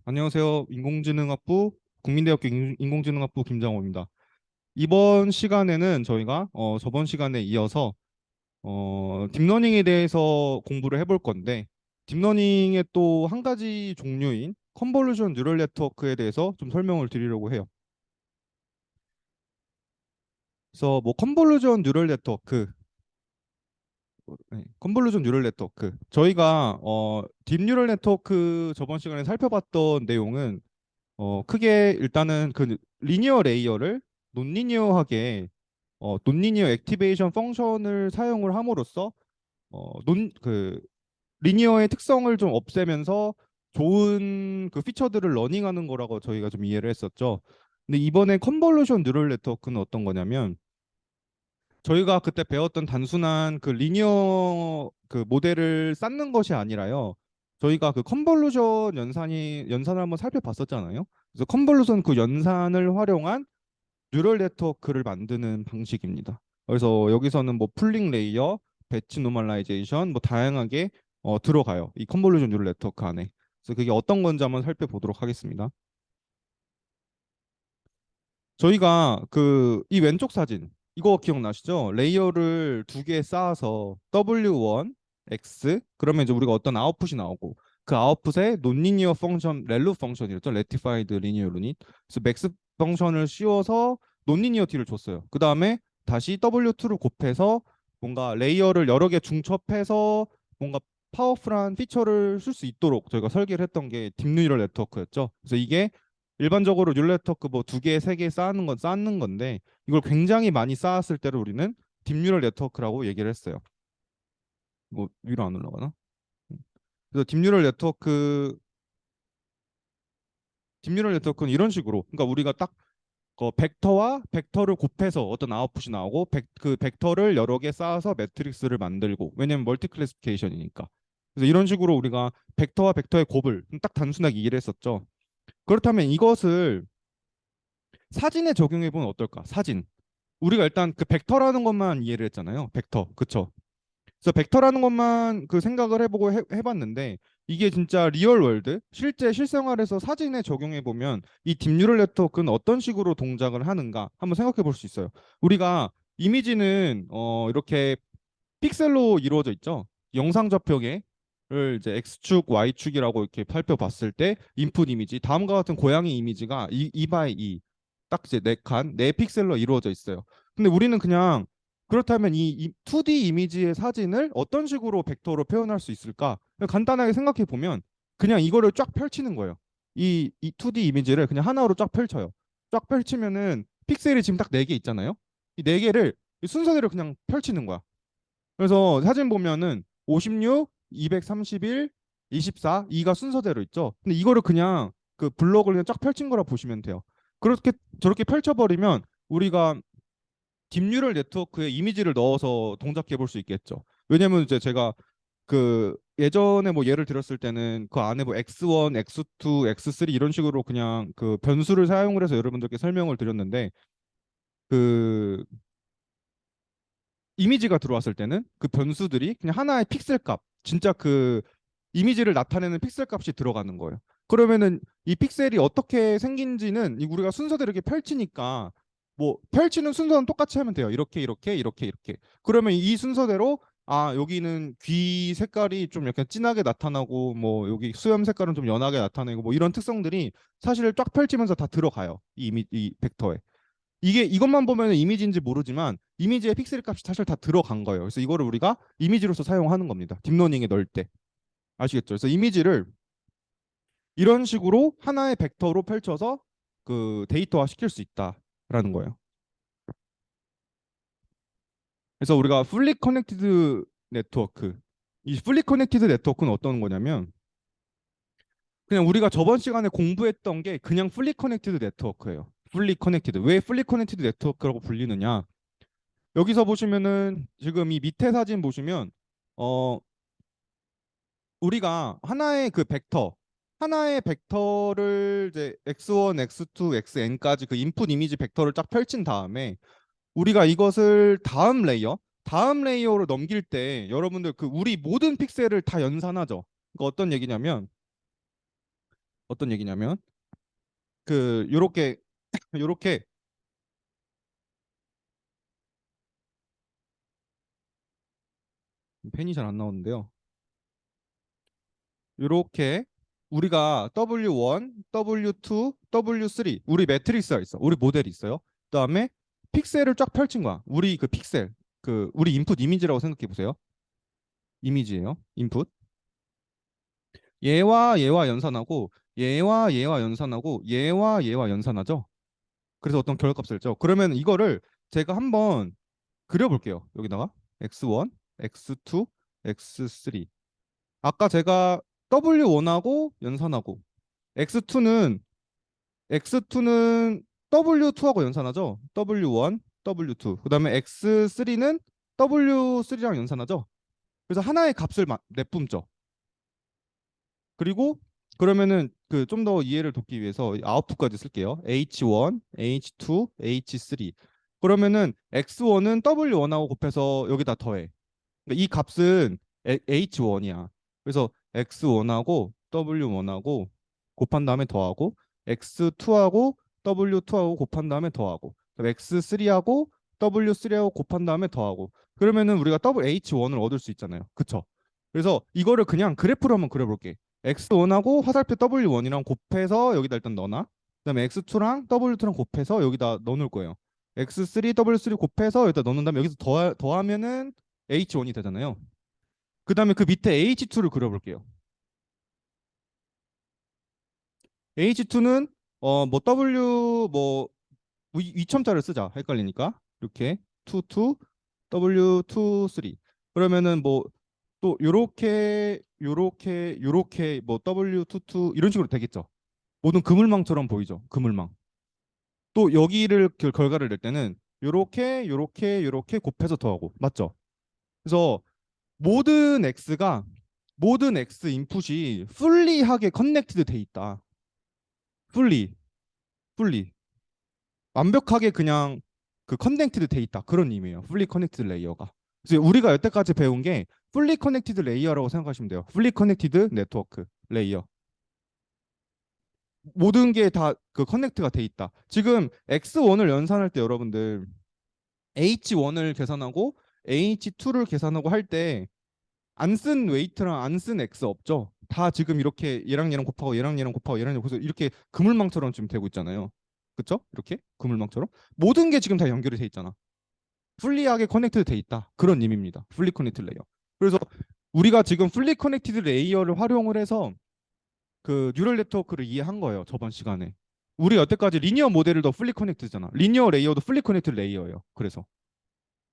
안녕하세요. 인공지능학부 국민대학교 인공지능학부 김장호입니다. 이번 시간에는 저희가 저번 시간에 이어서 딥러닝에 대해서 공부를 해볼 건데 딥러닝의 또 한 가지 종류인 컨볼루션 뉴럴 네트워크에 대해서 좀 설명을 드리려고 해요. 그래서 뭐 컨볼루션 뉴럴 네트워크, 컨볼루션 뉴럴 네트워크 저희가 딥 뉴럴 네트워크 저번 시간에 살펴봤던 내용은 크게 일단은 그 리니어 레이어를 논리니어하게 논리니어 액티베이션 펑션을 사용을 함으로써 그 리니어의 특성을 좀 없애면서 좋은 그 피처들을 러닝하는 거라고 저희가 좀 이해를 했었죠. 근데 이번에 컨볼루션 뉴럴 네트워크는 어떤 거냐면 저희가 그때 배웠던 단순한 그 리니어 그 모델을 쌓는 것이 아니라요. 저희가 그 컨볼루션 연산을 한번 살펴봤었잖아요. 그래서 컨볼루션 그 연산을 활용한 뉴럴 네트워크를 만드는 방식입니다. 그래서 여기서는 뭐 풀링 레이어, 배치 노멀라이제이션 뭐 다양하게 들어가요. 이 컨볼루션 뉴럴 네트워크 안에. 그래서 그게 어떤 건지 한번 살펴보도록 하겠습니다. 저희가 그 이 왼쪽 사진 이거 기억나시죠? 레이어를 두 개 쌓아서 W1, X 그러면 이제 우리가 어떤 아웃풋이 나오고 그 아웃풋에 논리니어 펑션, 렐루 펑션이었죠. 레티파이드 리니어 루닛. 그래서 맥스 펑션을 씌워서 논리니어티를 줬어요. 그 다음에 다시 W2를 곱해서 뭔가 레이어를 여러 개 중첩해서 뭔가 파워풀한 피처를 쓸 수 있도록 저희가 설계를 했던 게 딥뉴럴 네트워크였죠. 그래서 이게 일반적으로 뉴럴네트워크 뭐 두 개, 세 개 쌓는 건데 이걸 굉장히 많이 쌓았을 때를 우리는 딥뉴럴 네트워크라고 얘기를 했어요. 뭐 위로 안 올라가나? 그래서 딥뉴럴 네트워크는 이런 식으로 그러니까 우리가 딱 벡터와 벡터를 곱해서 어떤 아웃풋이 나오고 그 벡터를 여러 개 쌓아서 매트릭스를 만들고 왜냐면 멀티 클래시피케이션이니까 그래서 이런 식으로 우리가 벡터와 벡터의 곱을 딱 단순하게 이해를 했었죠. 그렇다면 이것을 사진에 적용해 보면 어떨까? 사진. 우리가 일단 그 벡터라는 것만 이해를 했잖아요. 벡터. 그쵸? 그래서 벡터라는 것만 그 생각을 해보고 해봤는데 이게 진짜 리얼 월드, 실제 실생활에서 사진에 적용해 보면 이 딥뉴럴 네트워크는 어떤 식으로 동작을 하는가 한번 생각해 볼 수 있어요. 우리가 이미지는 이렇게 픽셀로 이루어져 있죠. 영상 접평을 이제 X축, Y축이라고 이렇게 살펴봤을 때 인풋 이미지 다음과 같은 고양이 이미지가 2 바이 2 딱 이제 네 칸, 네 픽셀로 이루어져 있어요. 근데 우리는 그냥 그렇다면 이 2D 이미지의 사진을 어떤 식으로 벡터로 표현할 수 있을까? 간단하게 생각해 보면 그냥 이거를 쫙 펼치는 거예요. 이 2D 이미지를 그냥 하나로 쫙 펼쳐요. 쫙 펼치면은 픽셀이 지금 딱 네 개 있잖아요. 이 네 개를 순서대로 그냥 펼치는 거야. 그래서 사진 보면은 56, 231, 24, 2가 순서대로 있죠. 근데 이거를 그냥 그 블록을 그냥 쫙 펼친 거라 보시면 돼요. 그렇게 저렇게 펼쳐버리면 우리가 딥뉴럴 네트워크에 이미지를 넣어서 동작해 볼 수 있겠죠. 왜냐면 이제 제가 그 예전에 뭐 예를 들었을 때는 그 안에 뭐 X1, X2, X3 이런 식으로 그냥 그 변수를 사용을 해서 여러분들께 설명을 드렸는데 그 이미지가 들어왔을 때는 그 변수들이 그냥 하나의 픽셀 값, 진짜 그 이미지를 나타내는 픽셀 값이 들어가는 거예요. 그러면은 이 픽셀이 어떻게 생긴지는 우리가 순서대로 이렇게 펼치니까 뭐 펼치는 순서는 똑같이 하면 돼요. 이렇게 이렇게 이렇게 이렇게. 그러면 이 순서대로 아 여기는 귀 색깔이 좀 약간 진하게 나타나고 뭐 여기 수염 색깔은 좀 연하게 나타내고 뭐 이런 특성들이 사실 쫙 펼치면서 다 들어가요. 이 벡터에. 이게 이것만 보면 이미지인지 모르지만 이미지의 픽셀 값이 사실 다 들어간 거예요. 그래서 이거를 우리가 이미지로서 사용하는 겁니다. 딥러닝에 넣을 때. 아시겠죠? 그래서 이미지를 이런 식으로 하나의 벡터로 펼쳐서 그 데이터화 시킬 수 있다라는 거예요. 그래서 우리가 풀리 커넥티드 네트워크 이 풀리 커넥티드 네트워크는 어떤 거냐면 그냥 우리가 저번 시간에 공부했던 게 그냥 풀리 커넥티드 네트워크예요. 풀리 커넥티드. 왜 풀리 커넥티드 네트워크라고 불리느냐? 여기서 보시면은 지금 이 밑에 사진 보시면 어 우리가 하나의 벡터를 이제 x1, x2, xn까지 그 인풋 이미지 벡터를 쫙 펼친 다음에 우리가 이것을 다음 레이어로 넘길 때 여러분들 그 우리 모든 픽셀을 다 연산하죠. 그러니까 어떤 얘기냐면 어떤 얘기냐면 그 요렇게 요렇게 펜이 잘 안 나오는데요. 요렇게 우리가 W1, W2, W3 우리 매트릭스가 있어. 우리 모델이 있어요. 그다음에 픽셀을 쫙 펼친 거야. 우리 그 픽셀 그 우리 인풋 이미지라고 생각해 보세요. 이미지예요. 인풋. 얘와 얘와 연산하고 얘와 얘와 연산하고 얘와 얘와 연산하죠. 그래서 어떤 결과값을 죠. 그러면 이거를 제가 한번 그려볼게요. 여기다가 x1, x2, x3. 아까 제가 W1하고 연산하고 X2는 W2하고 연산하죠. W1, W2. 그다음에 X3는 W3랑 연산하죠. 그래서 하나의 값을 내뿜죠. 그리고 그러면은 그 좀 더 이해를 돕기 위해서 아웃풋까지 쓸게요. H1, H2, H3. 그러면은 X1은 W1하고 곱해서 여기다 더해. 그러니까 이 값은 H1이야. 그래서 X1하고 W1하고 곱한 다음에 더하고 X2하고 W2하고 곱한 다음에 더하고 X3하고 W3하고 곱한 다음에 더하고 그러면은 우리가 WH1을 얻을 수 있잖아요. 그쵸? 그래서 이거를 그냥 그래프로 한번 그려볼게. X1하고 화살표 W1이랑 곱해서 여기다 일단 넣어놔. 그다음에 X2랑 W2랑 곱해서 여기다 넣어놓을 거예요. X3, W3 곱해서 여기다 넣는 다음에 여기서 더하면은 H1이 되잖아요. 그 다음에 그 밑에 H2를 그려볼게요. H2는 뭐 W 뭐 위첨자를 쓰자. 헷갈리니까 이렇게 2, 2, W2, 3. 그러면은 뭐 또 요렇게 뭐 W2, 2 이런 식으로 되겠죠. 모든 그물망처럼 보이죠. 그물망. 또 여기를 결과를 낼 때는 요렇게 곱해서 더하고 맞죠? 그래서 모든 X 인풋이 풀리하게 커넥티드 돼 있다. 풀리, 풀리. 완벽하게 그냥 그 커넥티드 돼 있다. 그런 의미예요. 풀리 커넥티드 레이어가. 그래서 우리가 여태까지 배운 게 풀리 커넥티드 레이어라고 생각하시면 돼요. 풀리 커넥티드 네트워크 레이어. 모든 게 다 그 커넥트가 돼 있다. 지금 X1을 연산할 때 여러분들 H1을 계산하고 H2를 계산하고 할때 안 쓴 웨이트랑 안 쓴 X 없죠. 다 지금 이렇게 얘랑 얘랑 곱하고 얘랑 얘랑 곱하고 얘랑 얘랑 그래서 이렇게 그물망처럼 지금 되고 있잖아요. 그쵸? 이렇게 그물망처럼 모든 게 지금 다 연결이 돼 있잖아. 풀리하게 커넥트드 돼 있다. 그런 의미입니다. 풀리 커넥티드 레이어. 그래서 우리가 지금 풀리 커넥티드 레이어를 활용을 해서 그 뉴럴 네트워크를 이해한 거예요. 저번 시간에. 우리 여태까지 리니어 모델을 더 풀리 커넥트잖아. 리니어 레이어도 풀리 커넥티드 레이어예요. 그래서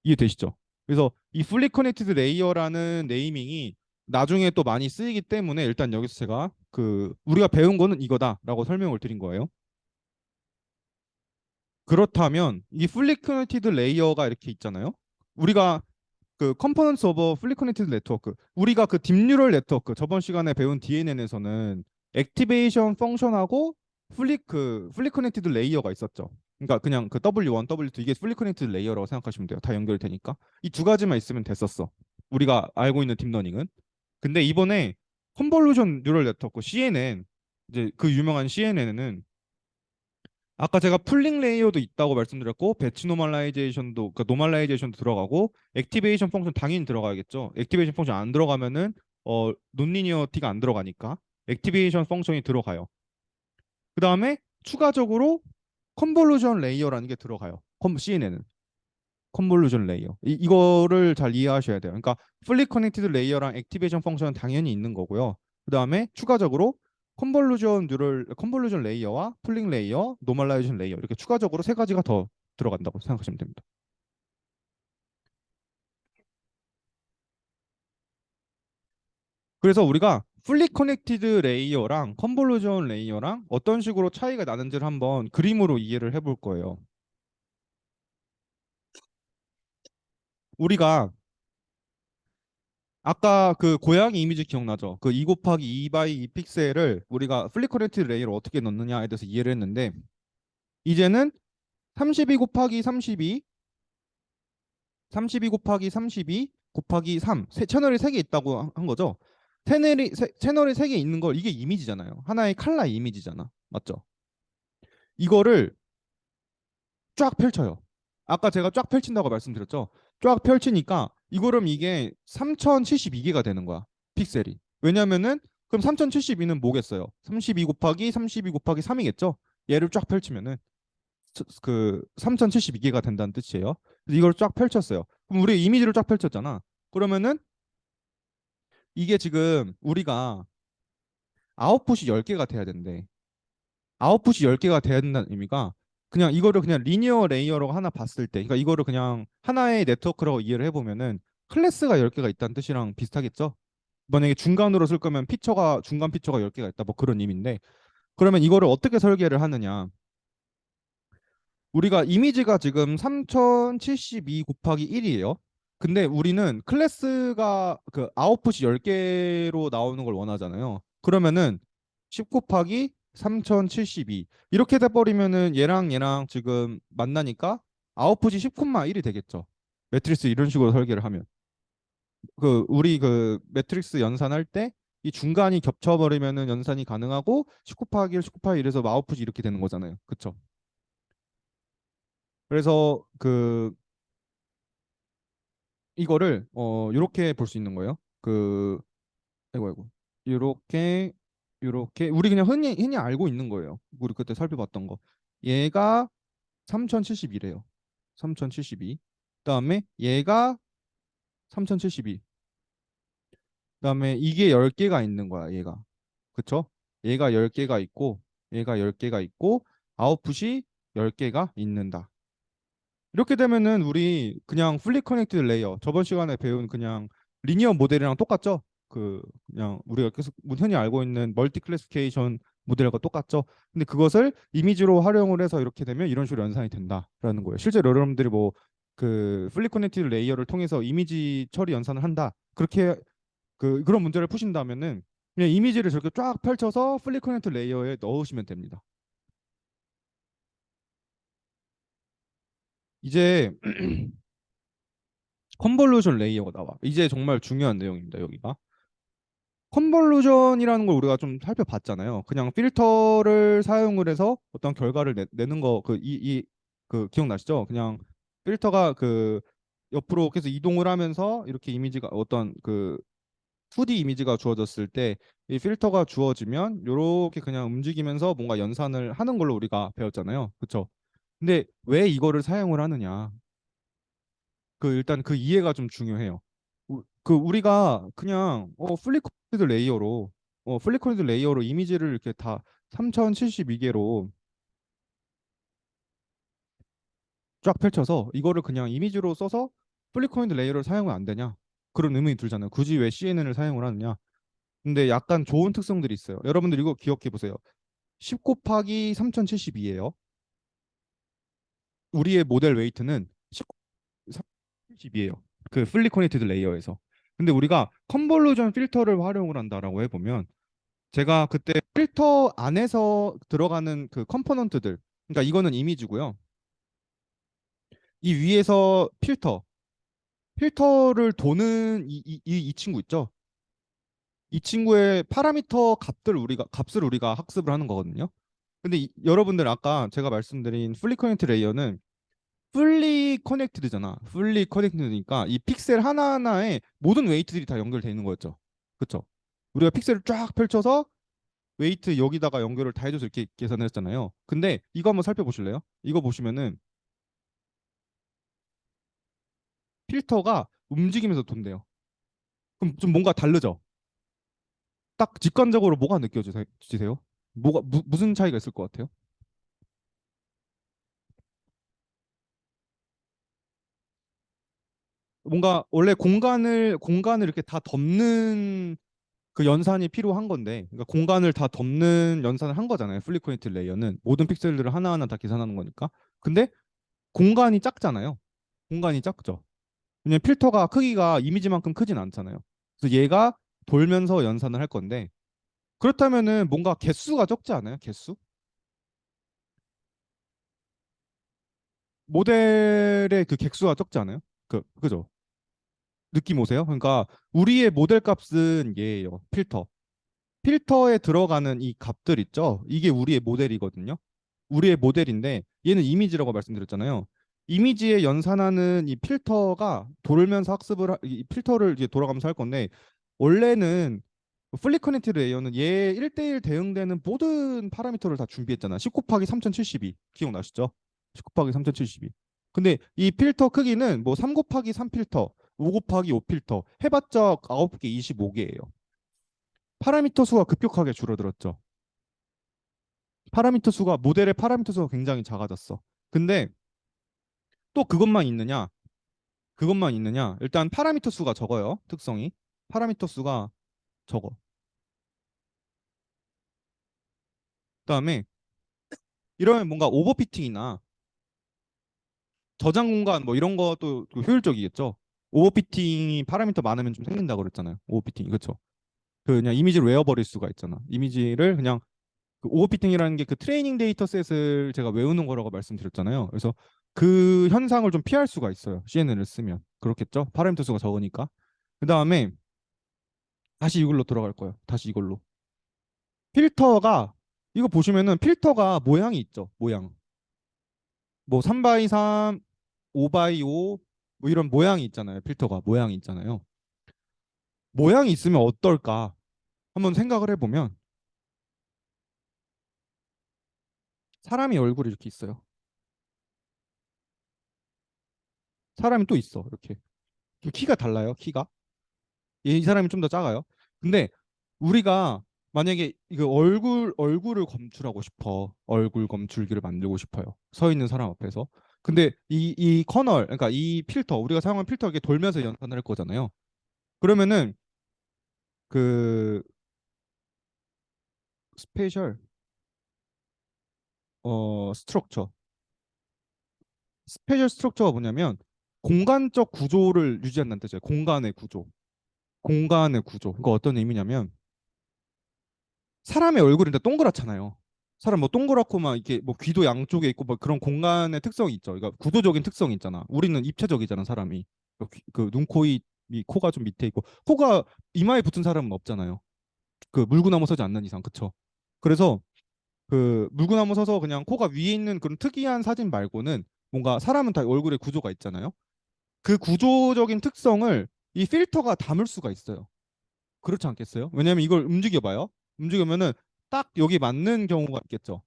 이해되시죠? 그래서 이 fully connected layer라는 네이밍이 나중에 또 많이 쓰이기 때문에 일단 여기서 제가 그 우리가 배운 거는 이거다라고 설명을 드린 거예요. 그렇다면 이 fully connected layer가 이렇게 있잖아요. 우리가 그 components of a fully connected network 우리가 그 딥뉴럴 네트워크 저번 시간에 배운 DNN에서는 액티베이션 펑션하고 fully connected layer가 있었죠. 그러니까 그냥 그 W1, W2 이게 fully connected layer라고 생각하시면 돼요. 다 연결되니까. 이 두 가지만 있으면 됐었어. 우리가 알고 있는 딥러닝은. 근데 이번에 컨볼루션 뉴럴 네트워크 CNN 이제 그 유명한 CNN은 아까 제가 풀링 레이어도 있다고 말씀드렸고 배치 노멀라이제이션도 그러니까 노멀라이제이션도 들어가고 액티베이션 펑션 당연히 들어가야겠죠. 액티베이션 펑션 안 들어가면은 논리니어티가 안 들어가니까 액티베이션 펑션이 들어가요. 그 다음에 추가적으로 컨볼루션 레이어라는 게 들어가요. CNN은 컨볼루션 레이어. 이거를 잘 이해하셔야 돼요. 그러니까 풀리 커넥티드 레이어랑 액티베이션 펑션은 당연히 있는 거고요. 그 다음에 추가적으로 컨볼루션 레이어와 풀링 레이어, 노멀라이제이션 레이어 이렇게 추가적으로 세 가지가 더 들어간다고 생각하시면 됩니다. 그래서 우리가 풀리 커넥티드 레이어랑 컨볼루션 레이어랑 어떤 식으로 차이가 나는지를 한번 그림으로 이해를 해볼 거예요. 우리가 아까 그 고양이 이미지 기억나죠? 그 2 곱하기 2 바이 2 픽셀을 우리가 풀리 커넥티드 레이어를 어떻게 넣느냐에 대해서 이해를 했는데 이제는 32 곱하기 32, 32 곱하기 32 곱하기 3 채널이 3개 있다고 한 거죠. 채널이 세 개 있는 걸 이게 이미지잖아요. 하나의 칼라 이미지잖아. 맞죠? 이거를 쫙 펼쳐요. 아까 제가 쫙 펼친다고 말씀드렸죠. 쫙 펼치니까 이게 3072개가 되는 거야. 픽셀이. 왜냐면은 그럼 3072는 뭐겠어요? 32 곱하기 32 곱하기 3이겠죠? 얘를 쫙 펼치면은 그 3072개가 된다는 뜻이에요. 그래서 이걸 쫙 펼쳤어요. 그럼 우리 이미지를 쫙 펼쳤잖아. 그러면은 이게 지금 우리가 아웃풋이 10개가 돼야 된대. 아웃풋이 10개가 돼야 된다는 의미가 그냥 이거를 그냥 리니어 레이어로 하나 봤을 때, 그러니까 이거를 그냥 하나의 네트워크라고 이해를 해보면은 클래스가 10개가 있다는 뜻이랑 비슷하겠죠? 만약에 중간으로 쓸 거면 중간 피처가 10개가 있다. 뭐 그런 의미인데 그러면 이거를 어떻게 설계를 하느냐? 우리가 이미지가 지금 3072 곱하기 1이에요. 근데 우리는 클래스가 그 아웃풋이 10개로 나오는 걸 원하잖아요. 그러면은 10 곱하기 3072 이렇게 돼버리면은 얘랑 지금 만나니까 아웃풋이 10, 1이 되겠죠. 매트리스 이런 식으로 설계를 하면 우리 매트릭스 연산할 때 이 중간이 겹쳐버리면은 연산이 가능하고 10 곱하기 1, 10 곱하기 1에서 아웃풋이 이렇게 되는 거잖아요. 그쵸? 그래서 이거를 이렇게 볼 수 있는 거예요. 아이고 아이고 이렇게 우리 그냥 흔히 알고 있는 거예요. 우리 그때 살펴봤던 거. 얘가 3072래요. 3072. 그다음에 얘가 3072. 그다음에 이게 10개가 있는 거야, 얘가. 그쵸? 얘가 10개가 있고 얘가 10개가 있고 아웃풋이 10개가 있는다. 이렇게 되면은 우리 그냥 풀리 커넥티드 레이어 저번 시간에 배운 그냥 리니어 모델이랑 똑같죠? 그냥 우리가 계속 흔히 알고 있는 멀티 클래시피케이션 모델과 똑같죠? 근데 그것을 이미지로 활용을 해서 이렇게 되면 이런 식으로 연산이 된다라는 거예요. 실제로 여러분들이 뭐 풀리 커넥티드 레이어를 통해서 이미지 처리 연산을 한다. 그렇게 그런 문제를 푸신다면은 그냥 이미지를 저렇게 쫙 펼쳐서 풀리 커넥티드 레이어에 넣으시면 됩니다. 이제 컨볼루션 레이어가 나와. 이제 정말 중요한 내용입니다, 여기가. 컨볼루션이라는 걸 우리가 좀 살펴봤잖아요. 그냥 필터를 사용을 해서 어떤 결과를 내는 거, 기억나시죠? 그냥 필터가 옆으로 계속 이동을 하면서 이렇게 이미지가 어떤 2D 이미지가 주어졌을 때 이 필터가 주어지면 이렇게 그냥 움직이면서 뭔가 연산을 하는 걸로 우리가 배웠잖아요. 그렇죠? 근데 왜 이거를 사용을 하느냐? 일단 이해가 좀 중요해요. 우리가 그냥 플리코드 레이어로 이미지를 이렇게 다 3072개로 쫙 펼쳐서 이거를 그냥 이미지로 써서 플리코드 레이어를 사용은 안 되냐? 그런 의문이 들잖아요. 굳이 왜 CNN을 사용을 하느냐? 근데 약간 좋은 특성들이 있어요. 여러분들 이거 기억해 보세요. 10 곱하기 3072예요. 우리의 모델 웨이트는 10 30이에요. 풀리 커넥티드 레이어에서. 근데 우리가 컨볼루션 필터를 활용을 한다라고 해보면 제가 그때 필터 안에서 들어가는 컴포넌트들, 그러니까 이거는 이미지고요. 이 위에서 필터를 도는 이 친구 있죠? 이 친구의 파라미터 값을 우리가 학습을 하는 거거든요. 근데 여러분들 아까 제가 말씀드린 풀리 커넥트 레이어는 풀리 커넥티드잖아. 풀리 커넥티드니까 이 픽셀 하나하나에 모든 웨이트들이 다 연결되어 있는 거였죠. 그렇죠? 우리가 픽셀을 쫙 펼쳐서 웨이트 여기다가 연결을 다 해줘서 이렇게 계산을 했잖아요. 근데 이거 한번 살펴보실래요? 이거 보시면은 필터가 움직이면서 돈대요. 그럼 좀 뭔가 다르죠? 딱 직관적으로 뭐가 느껴지세요? 무슨 차이가 있을 것 같아요? 뭔가 원래 공간을 이렇게 다 덮는 연산이 필요한 건데, 그러니까 공간을 다 덮는 연산을 한 거잖아요. 플리코니트 레이어는 모든 픽셀들을 하나하나 다 계산하는 거니까. 근데 공간이 작잖아요. 공간이 작죠. 왜냐면 필터가 크기가 이미지만큼 크진 않잖아요. 그래서 얘가 돌면서 연산을 할 건데 그렇다면은 뭔가 개수가 적지 않아요? 개수? 모델의 그 객수가 적지 않아요? 그죠? 느낌 오세요? 그러니까 우리의 모델 값은 얘예요. 필터. 필터에 들어가는 이 값들 있죠? 이게 우리의 모델이거든요. 우리의 모델인데 얘는 이미지라고 말씀드렸잖아요. 이미지에 연산하는 이 필터가 돌면서 이 필터를 이제 돌아가면서 할 건데 원래는 플리 커넥티드 레이어는 얘 1대1 대응되는 모든 파라미터를 다 준비했잖아. 10 곱하기 3072 기억나시죠? 10 곱하기 3072. 근데 이 필터 크기는 뭐 3 곱하기 3 필터, 5 곱하기 5 필터 해봤자 9개, 25개예요. 파라미터 수가 급격하게 줄어들었죠. 파라미터 수가 모델의 파라미터 수가 굉장히 작아졌어. 근데 또 그것만 있느냐? 그것만 있느냐? 일단 파라미터 수가 적어요. 특성이. 파라미터 수가 적어. 그다음에 이러면 뭔가 오버피팅이나 저장 공간 뭐 이런 것도 그 효율적이겠죠. 오버피팅이 파라미터 많으면 좀 생긴다고 그랬잖아요. 오버피팅이 그렇죠. 그 그냥 이미지를 외워버릴 수가 있잖아. 이미지를 그냥 그 오버피팅이라는 게 그 트레이닝 데이터셋을 제가 외우는 거라고 말씀드렸잖아요. 그래서 그 현상을 좀 피할 수가 있어요. CNN을 쓰면 그렇겠죠. 파라미터 수가 적으니까. 그 다음에 다시 이걸로 돌아갈 거예요. 다시 이걸로. 필터가 이거 보시면은 필터가 모양이 있죠. 모양. 뭐 3 x 3, 5 x 5, 뭐 이런 모양이 있잖아요. 필터가 모양이 있잖아요. 모양이 있으면 어떨까? 한번 생각을 해보면 사람이 얼굴이 이렇게 있어요. 사람이 또 있어. 이렇게. 좀 키가 달라요. 키가. 이 사람이 좀 더 작아요. 근데 우리가 만약에 이거 얼굴을 검출하고 싶어. 얼굴 검출기를 만들고 싶어요. 서 있는 사람 앞에서. 근데 이 커널, 그러니까 이 필터, 우리가 사용한 필터 이렇게 돌면서 연산할 거잖아요. 그러면은 그 스페셜 스트럭처. 스페셜 스트럭처가 뭐냐면 공간적 구조를 유지한다는 뜻이에요. 공간의 구조. 공간의 구조. 그거 어떤 의미냐면 사람의 얼굴이 일단 동그랗잖아요. 사람 뭐 동그랗고 막 이렇게 뭐 귀도 양쪽에 있고 뭐 그런 공간의 특성이 있죠. 그러니까 구조적인 특성이 있잖아. 우리는 입체적이잖아, 사람이. 그 눈, 코, 이 코가 좀 밑에 있고 코가 이마에 붙은 사람은 없잖아요. 그 물구나무 서지 않는 이상, 그쵸? 그래서 그 물구나무 서서 그냥 코가 위에 있는 그런 특이한 사진 말고는 뭔가 사람은 다 얼굴에 구조가 있잖아요. 그 구조적인 특성을 이 필터가 담을 수가 있어요. 그렇지 않겠어요? 왜냐면 이걸 움직여봐요. 움직이면은 딱 여기 맞는 경우가 있겠죠.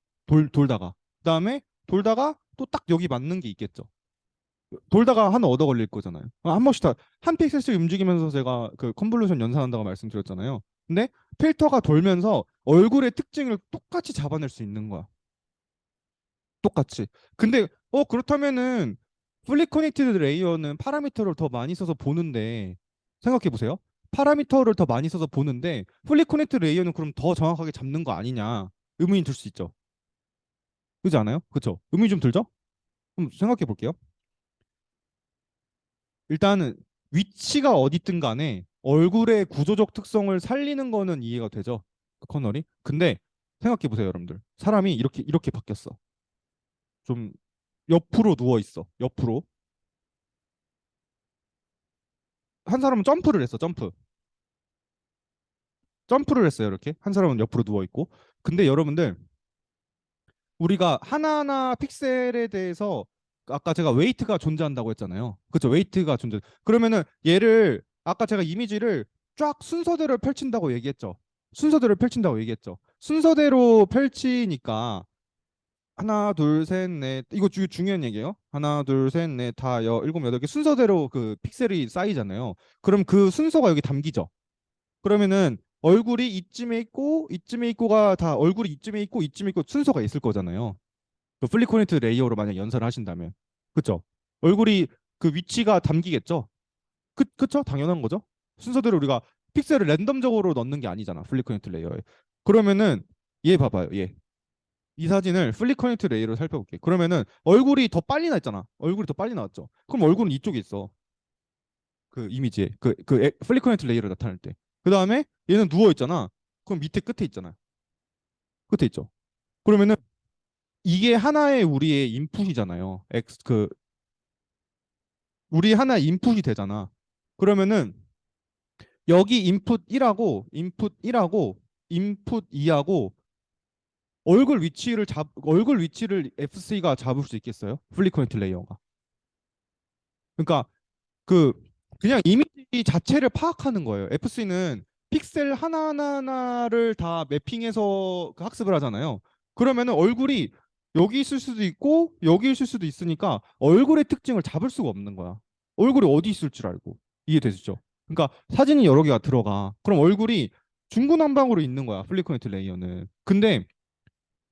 돌다가. 그다음에 돌다가 또 딱 여기 맞는 게 있겠죠. 돌다가 하나 얻어 걸릴 거잖아요. 한 번씩 다 한 픽셀씩 움직이면서 제가 그 컨볼루션 연산한다고 말씀드렸잖아요. 근데 필터가 돌면서 얼굴의 특징을 똑같이 잡아낼 수 있는 거야. 똑같이. 근데 그렇다면은 풀리 커넥티드 레이어는 파라미터를 더 많이 써서 보는데 생각해 보세요. 파라미터를 더 많이 써서 보는데 풀리 커넥티드 레이어는 그럼 더 정확하게 잡는 거 아니냐 의문이 들 수 있죠. 그렇지 않아요? 그렇죠? 의문이 좀 들죠? 그럼 생각해 볼게요. 일단은 위치가 어디든 간에 얼굴의 구조적 특성을 살리는 거는 이해가 되죠. 그 커널이. 근데 생각해 보세요, 여러분들. 사람이 이렇게 바뀌었어. 좀 옆으로 누워 있어. 옆으로. 한 사람은 점프를 했어. 점프를 했어요. 이렇게. 한 사람은 옆으로 누워 있고. 근데 여러분들 우리가 하나하나 픽셀에 대해서 아까 제가 웨이트가 존재한다고 했잖아요. 그렇죠? 웨이트가 존재. 그러면은 얘를 아까 제가 이미지를 쫙 순서대로 펼친다고 얘기했죠. 순서대로 펼친다고 얘기했죠. 순서대로 펼치니까 하나, 둘, 셋, 넷. 이거 중요한 얘기예요. 하나, 둘, 셋, 넷, 다, 일곱, 여덟 개 순서대로 그 픽셀이 쌓이잖아요. 그럼 그 순서가 여기 담기죠. 그러면은 얼굴이 이쯤에 있고 이쯤에 있고가 다 얼굴이 이쯤에 있고 이쯤에 있고 순서가 있을 거잖아요. 그 플리코네트 레이어로 만약 연산을 하신다면, 그쵸? 얼굴이 그 위치가 담기겠죠. 그쵸? 당연한 거죠. 순서대로 우리가 픽셀을 랜덤적으로 넣는 게 아니잖아. 플리코네트 레이어에. 그러면은 얘 봐봐요. 얘. 이 사진을 플리커넥트 레이어로 살펴볼게. 그러면은 얼굴이 더 빨리 나왔잖아. 얼굴이 더 빨리 나왔죠. 그럼 얼굴은 이쪽에 있어. 그 이미지에 그 플리커넥트 레이어로 나타날 때. 그 다음에 얘는 누워 있잖아. 그럼 밑에 끝에 있잖아요. 끝에 있죠. 그러면은 이게 하나의 우리의 인풋이잖아요. 우리 하나의 인풋이 되잖아. 그러면은 여기 인풋 1하고 인풋 2하고 얼굴 위치를 FC가 잡을 수 있겠어요? 플리커넥트 레이어가. 그러니까 그 그냥 이미지 자체를 파악하는 거예요. FC는 픽셀 하나하나를 다 매핑해서 그 학습을 하잖아요. 그러면은 얼굴이 여기 있을 수도 있고 여기 있을 수도 있으니까 얼굴의 특징을 잡을 수가 없는 거야. 얼굴이 어디 있을 줄 알고. 이해되시죠? 그러니까 사진이 여러 개가 들어가. 그럼 얼굴이 중구난방으로 있는 거야. 플리커넥트 레이어는. 근데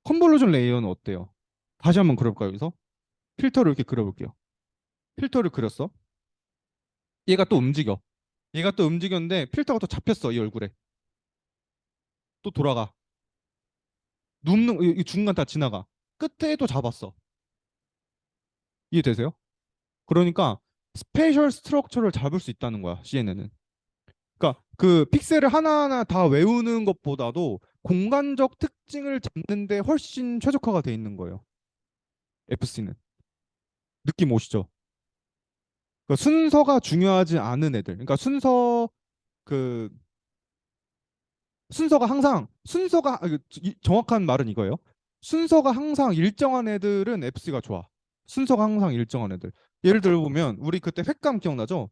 컨볼루션 레이어는 어때요? 다시 한번 그려볼까요, 여기서? 필터를 이렇게 그려볼게요. 필터를 그렸어. 얘가 또 움직여. 얘가 또 움직였는데 필터가 또 잡혔어, 이 얼굴에. 또 돌아가. 눕는 이 중간 다 지나가. 끝에 또 잡았어. 이해되세요? 그러니까 스페셜 스트럭처를 잡을 수 있다는 거야, CNN은. 그러니까 그 픽셀을 하나하나 다 외우는 것보다도 공간적 특징을 잡는데 훨씬 최적화가 돼 있는 거예요. FC는. 느낌 오시죠? 그러니까 순서가 중요하지 않은 애들. 그러니까 그 정확한 말은 이거예요. 순서가 항상 일정한 애들은 앱스가 좋아. 순서가 항상 일정한 애들. 예를 들어 보면 우리 그때 횟감 기억나죠?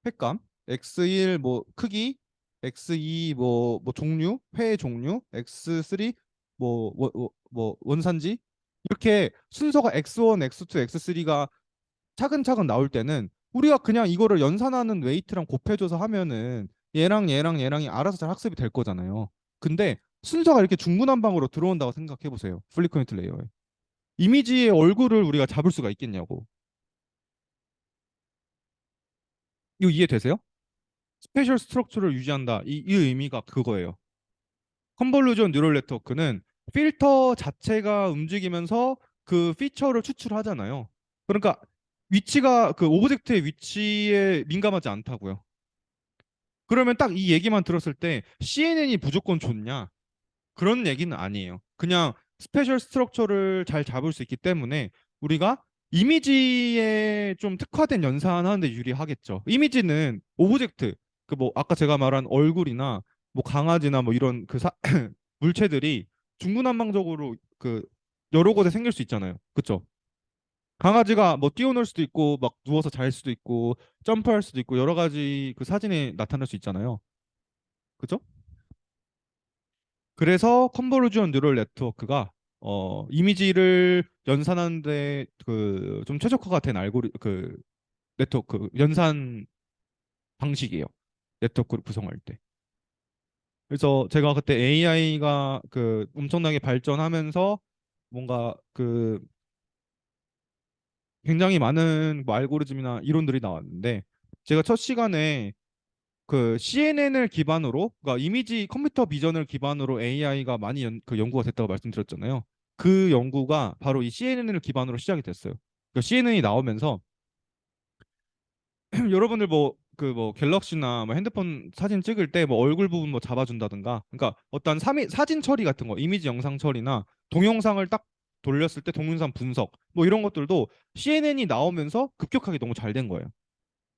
횟감 X1 뭐 크기, X2 뭐 종류, 회 종류, X3 뭐 원산지 이렇게 순서가 X1, X2, X3가 차근차근 나올 때는 우리가 그냥 이거를 연산하는 웨이트랑 곱해줘서 하면은 얘랑 얘랑이 알아서 잘 학습이 될 거잖아요. 근데 순서가 이렇게 중구난방으로 들어온다고 생각해 보세요. 플리커넥트 레이어에. 이미지의 얼굴을 우리가 잡을 수가 있겠냐고. 이거 이해되세요? 스페셜 스트럭처를 유지한다. 이 의미가 그거예요. 컨볼루전 뉴럴 네트워크는 필터 자체가 움직이면서 그 피처를 추출하잖아요. 그러니까 위치가 그 오브젝트의 위치에 민감하지 않다고요. 그러면 딱 이 얘기만 들었을 때 CNN이 무조건 좋냐? 그런 얘기는 아니에요. 그냥 스페셜 스트럭처를 잘 잡을 수 있기 때문에 우리가 이미지에 좀 특화된 연산하는데 유리하겠죠. 이미지는 오브젝트, 그 뭐 아까 제가 말한 얼굴이나 뭐 강아지나 뭐 이런 물체들이 중구난방적으로 그 여러 곳에 생길 수 있잖아요. 그쵸? 강아지가 뭐 뛰어놀 수도 있고 막 누워서 잘 수도 있고 점프할 수도 있고 여러 가지 그 사진에 나타날 수 있잖아요. 그죠? 그래서 컨보루전 뉴럴 네트워크가 이미지를 연산하는데 그 좀 최적화가 된 알고리 그 네트워크 연산 방식이에요. 네트워크를 구성할 때. 그래서 제가 그때 AI가 그 엄청나게 발전하면서 뭔가 그 굉장히 많은 뭐 알고리즘이나 이론들이 나왔는데 제가 첫 시간에 그 CNN을 기반으로, 그러니까 이미지 컴퓨터 비전을 기반으로 AI가 많이 그 연구가 됐다고 말씀드렸잖아요. 그 연구가 바로 이 CNN을 기반으로 시작이 됐어요. 그러니까 CNN이 나오면서 여러분들 뭐 그 뭐 갤럭시나 뭐 핸드폰 사진 찍을 때 뭐 얼굴 부분 뭐 잡아준다든가, 그러니까 어떤 사진 처리 같은 거, 이미지 영상 처리나 동영상을 딱 돌렸을 때 동영상 분석 뭐 이런 것들도 CNN이 나오면서 급격하게 너무 잘 된 거예요.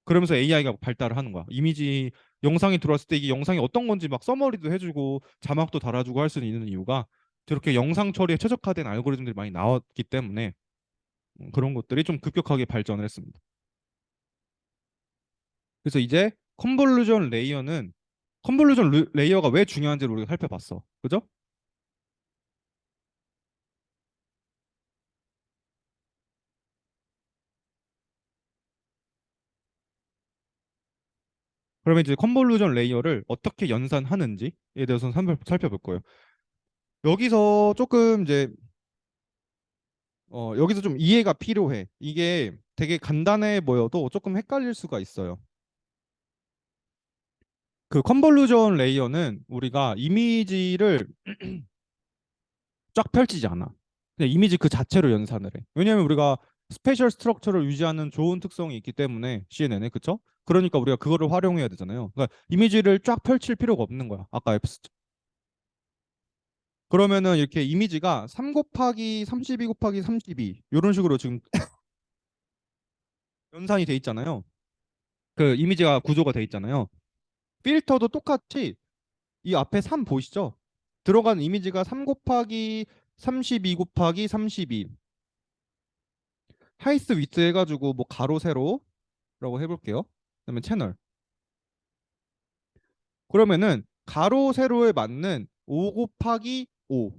그러면서 AI가 발달을 하는 거야. 이미지 영상이 들어왔을 때 이게 영상이 어떤 건지 막 서머리도 해주고 자막도 달아주고 할 수 있는 이유가 저렇게 영상 처리에 최적화된 알고리즘들이 많이 나왔기 때문에 그런 것들이 좀 급격하게 발전을 했습니다. 그래서 이제 컨볼루전 레이어가 왜 중요한지를 우리가 살펴봤어. 그죠? 그러면 이제 컨볼루전 레이어를 어떻게 연산하는지에 대해서 살펴볼 거예요. 여기서 조금 이제 여기서 좀 이해가 필요해. 이게 되게 간단해 보여도 조금 헷갈릴 수가 있어요. 그 컨볼루전 레이어는 우리가 이미지를 쫙 펼치지 않아. 그냥 이미지 그 자체로 연산을 해. 왜냐하면 우리가 스페셜 스트럭처를 유지하는 좋은 특성이 있기 때문에 CNN에, 그쵸? 그러니까 우리가 그거를 활용해야 되잖아요. 그러니까 이미지를 쫙 펼칠 필요가 없는 거야. 아까 F 그러면은 이렇게 이미지가 3 곱하기 32 곱하기 32 이런 식으로 지금 연산이 돼 있잖아요. 그 이미지가 구조가 돼 있잖아요. 필터도 똑같이 이 앞에 3 보이시죠? 들어간 이미지가 3 곱하기 32 곱하기 32 하이스 위스 해가지고 뭐 가로 세로라고 해볼게요. 그다음에 채널. 그러면은 가로 세로에 맞는 5 곱하기 5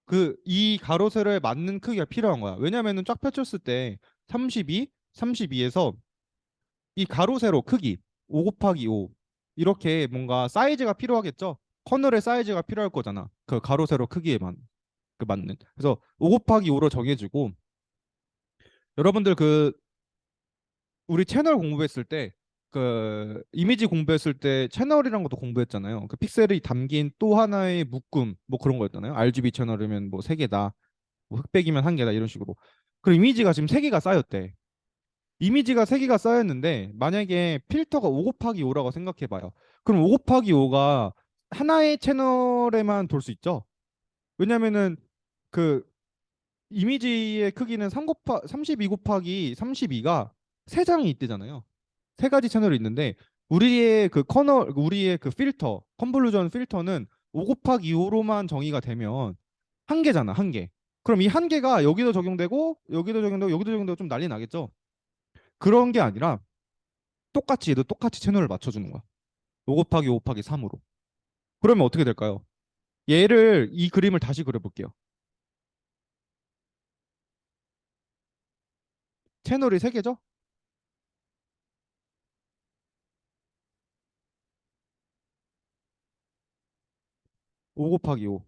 그 이 가로 세로에 맞는 크기가 필요한 거야. 왜냐면은 쫙 펼쳤을 때 32, 32에서 이 가로 세로 크기 5 곱하기 5 이렇게 뭔가 사이즈가 필요하겠죠? 커널의 사이즈가 필요할 거잖아. 그 가로 세로 크기에만 그 맞는. 그래서 5 곱하기 5로 정해주고 여러분들 그 우리 채널 공부했을 때 그 이미지 공부했을 때 채널이란 것도 공부했잖아요. 그 픽셀이 담긴 또 하나의 묶음 뭐 그런 거였잖아요. RGB 채널이면 뭐 세 개다, 뭐 흑백이면 한 개다 이런 식으로. 그리고 이미지가 지금 세 개가 쌓였대. 이미지가 세 개가 쌓였는데 만약에 필터가 5 곱하기 5라고 생각해 봐요. 그럼 5 곱하기 5가 하나의 채널에만 돌 수 있죠. 왜냐면은 그 이미지의 크기는 32 곱하기 32가 세 장이 있대잖아요. 세 가지 채널이 있는데 우리의 그 우리의 그 필터, 컨볼루전 필터는 5 곱하기 5로만 정의가 되면 한 개잖아, 한 개. 그럼 이 한 개가 여기도 적용되고 여기도 적용되고 여기도 적용되고 좀 난리 나겠죠? 그런 게 아니라 똑같이 얘도 똑같이 채널을 맞춰주는 거야. 5 곱하기 5 곱하기 3으로. 그러면 어떻게 될까요? 얘를 이 그림을 다시 그려볼게요. 채널이 세 개죠? 5 곱하기 5.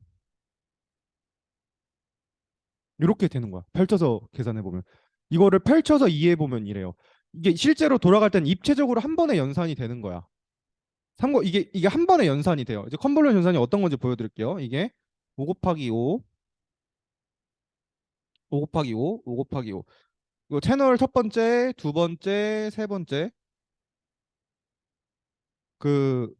이렇게 되는 거야. 펼쳐서 계산해 보면. 이거를 펼쳐서 이해해 보면 이래요. 이게 실제로 돌아갈 땐 입체적으로 한 번에 연산이 되는 거야. 이게 한 번에 연산이 돼요. 이제 컨볼루션 연산이 어떤 건지 보여드릴게요. 이게 5 곱하기 5, 5 곱하기 5, 5 곱하기 5. 이거 채널 첫 번째, 두 번째, 세 번째 그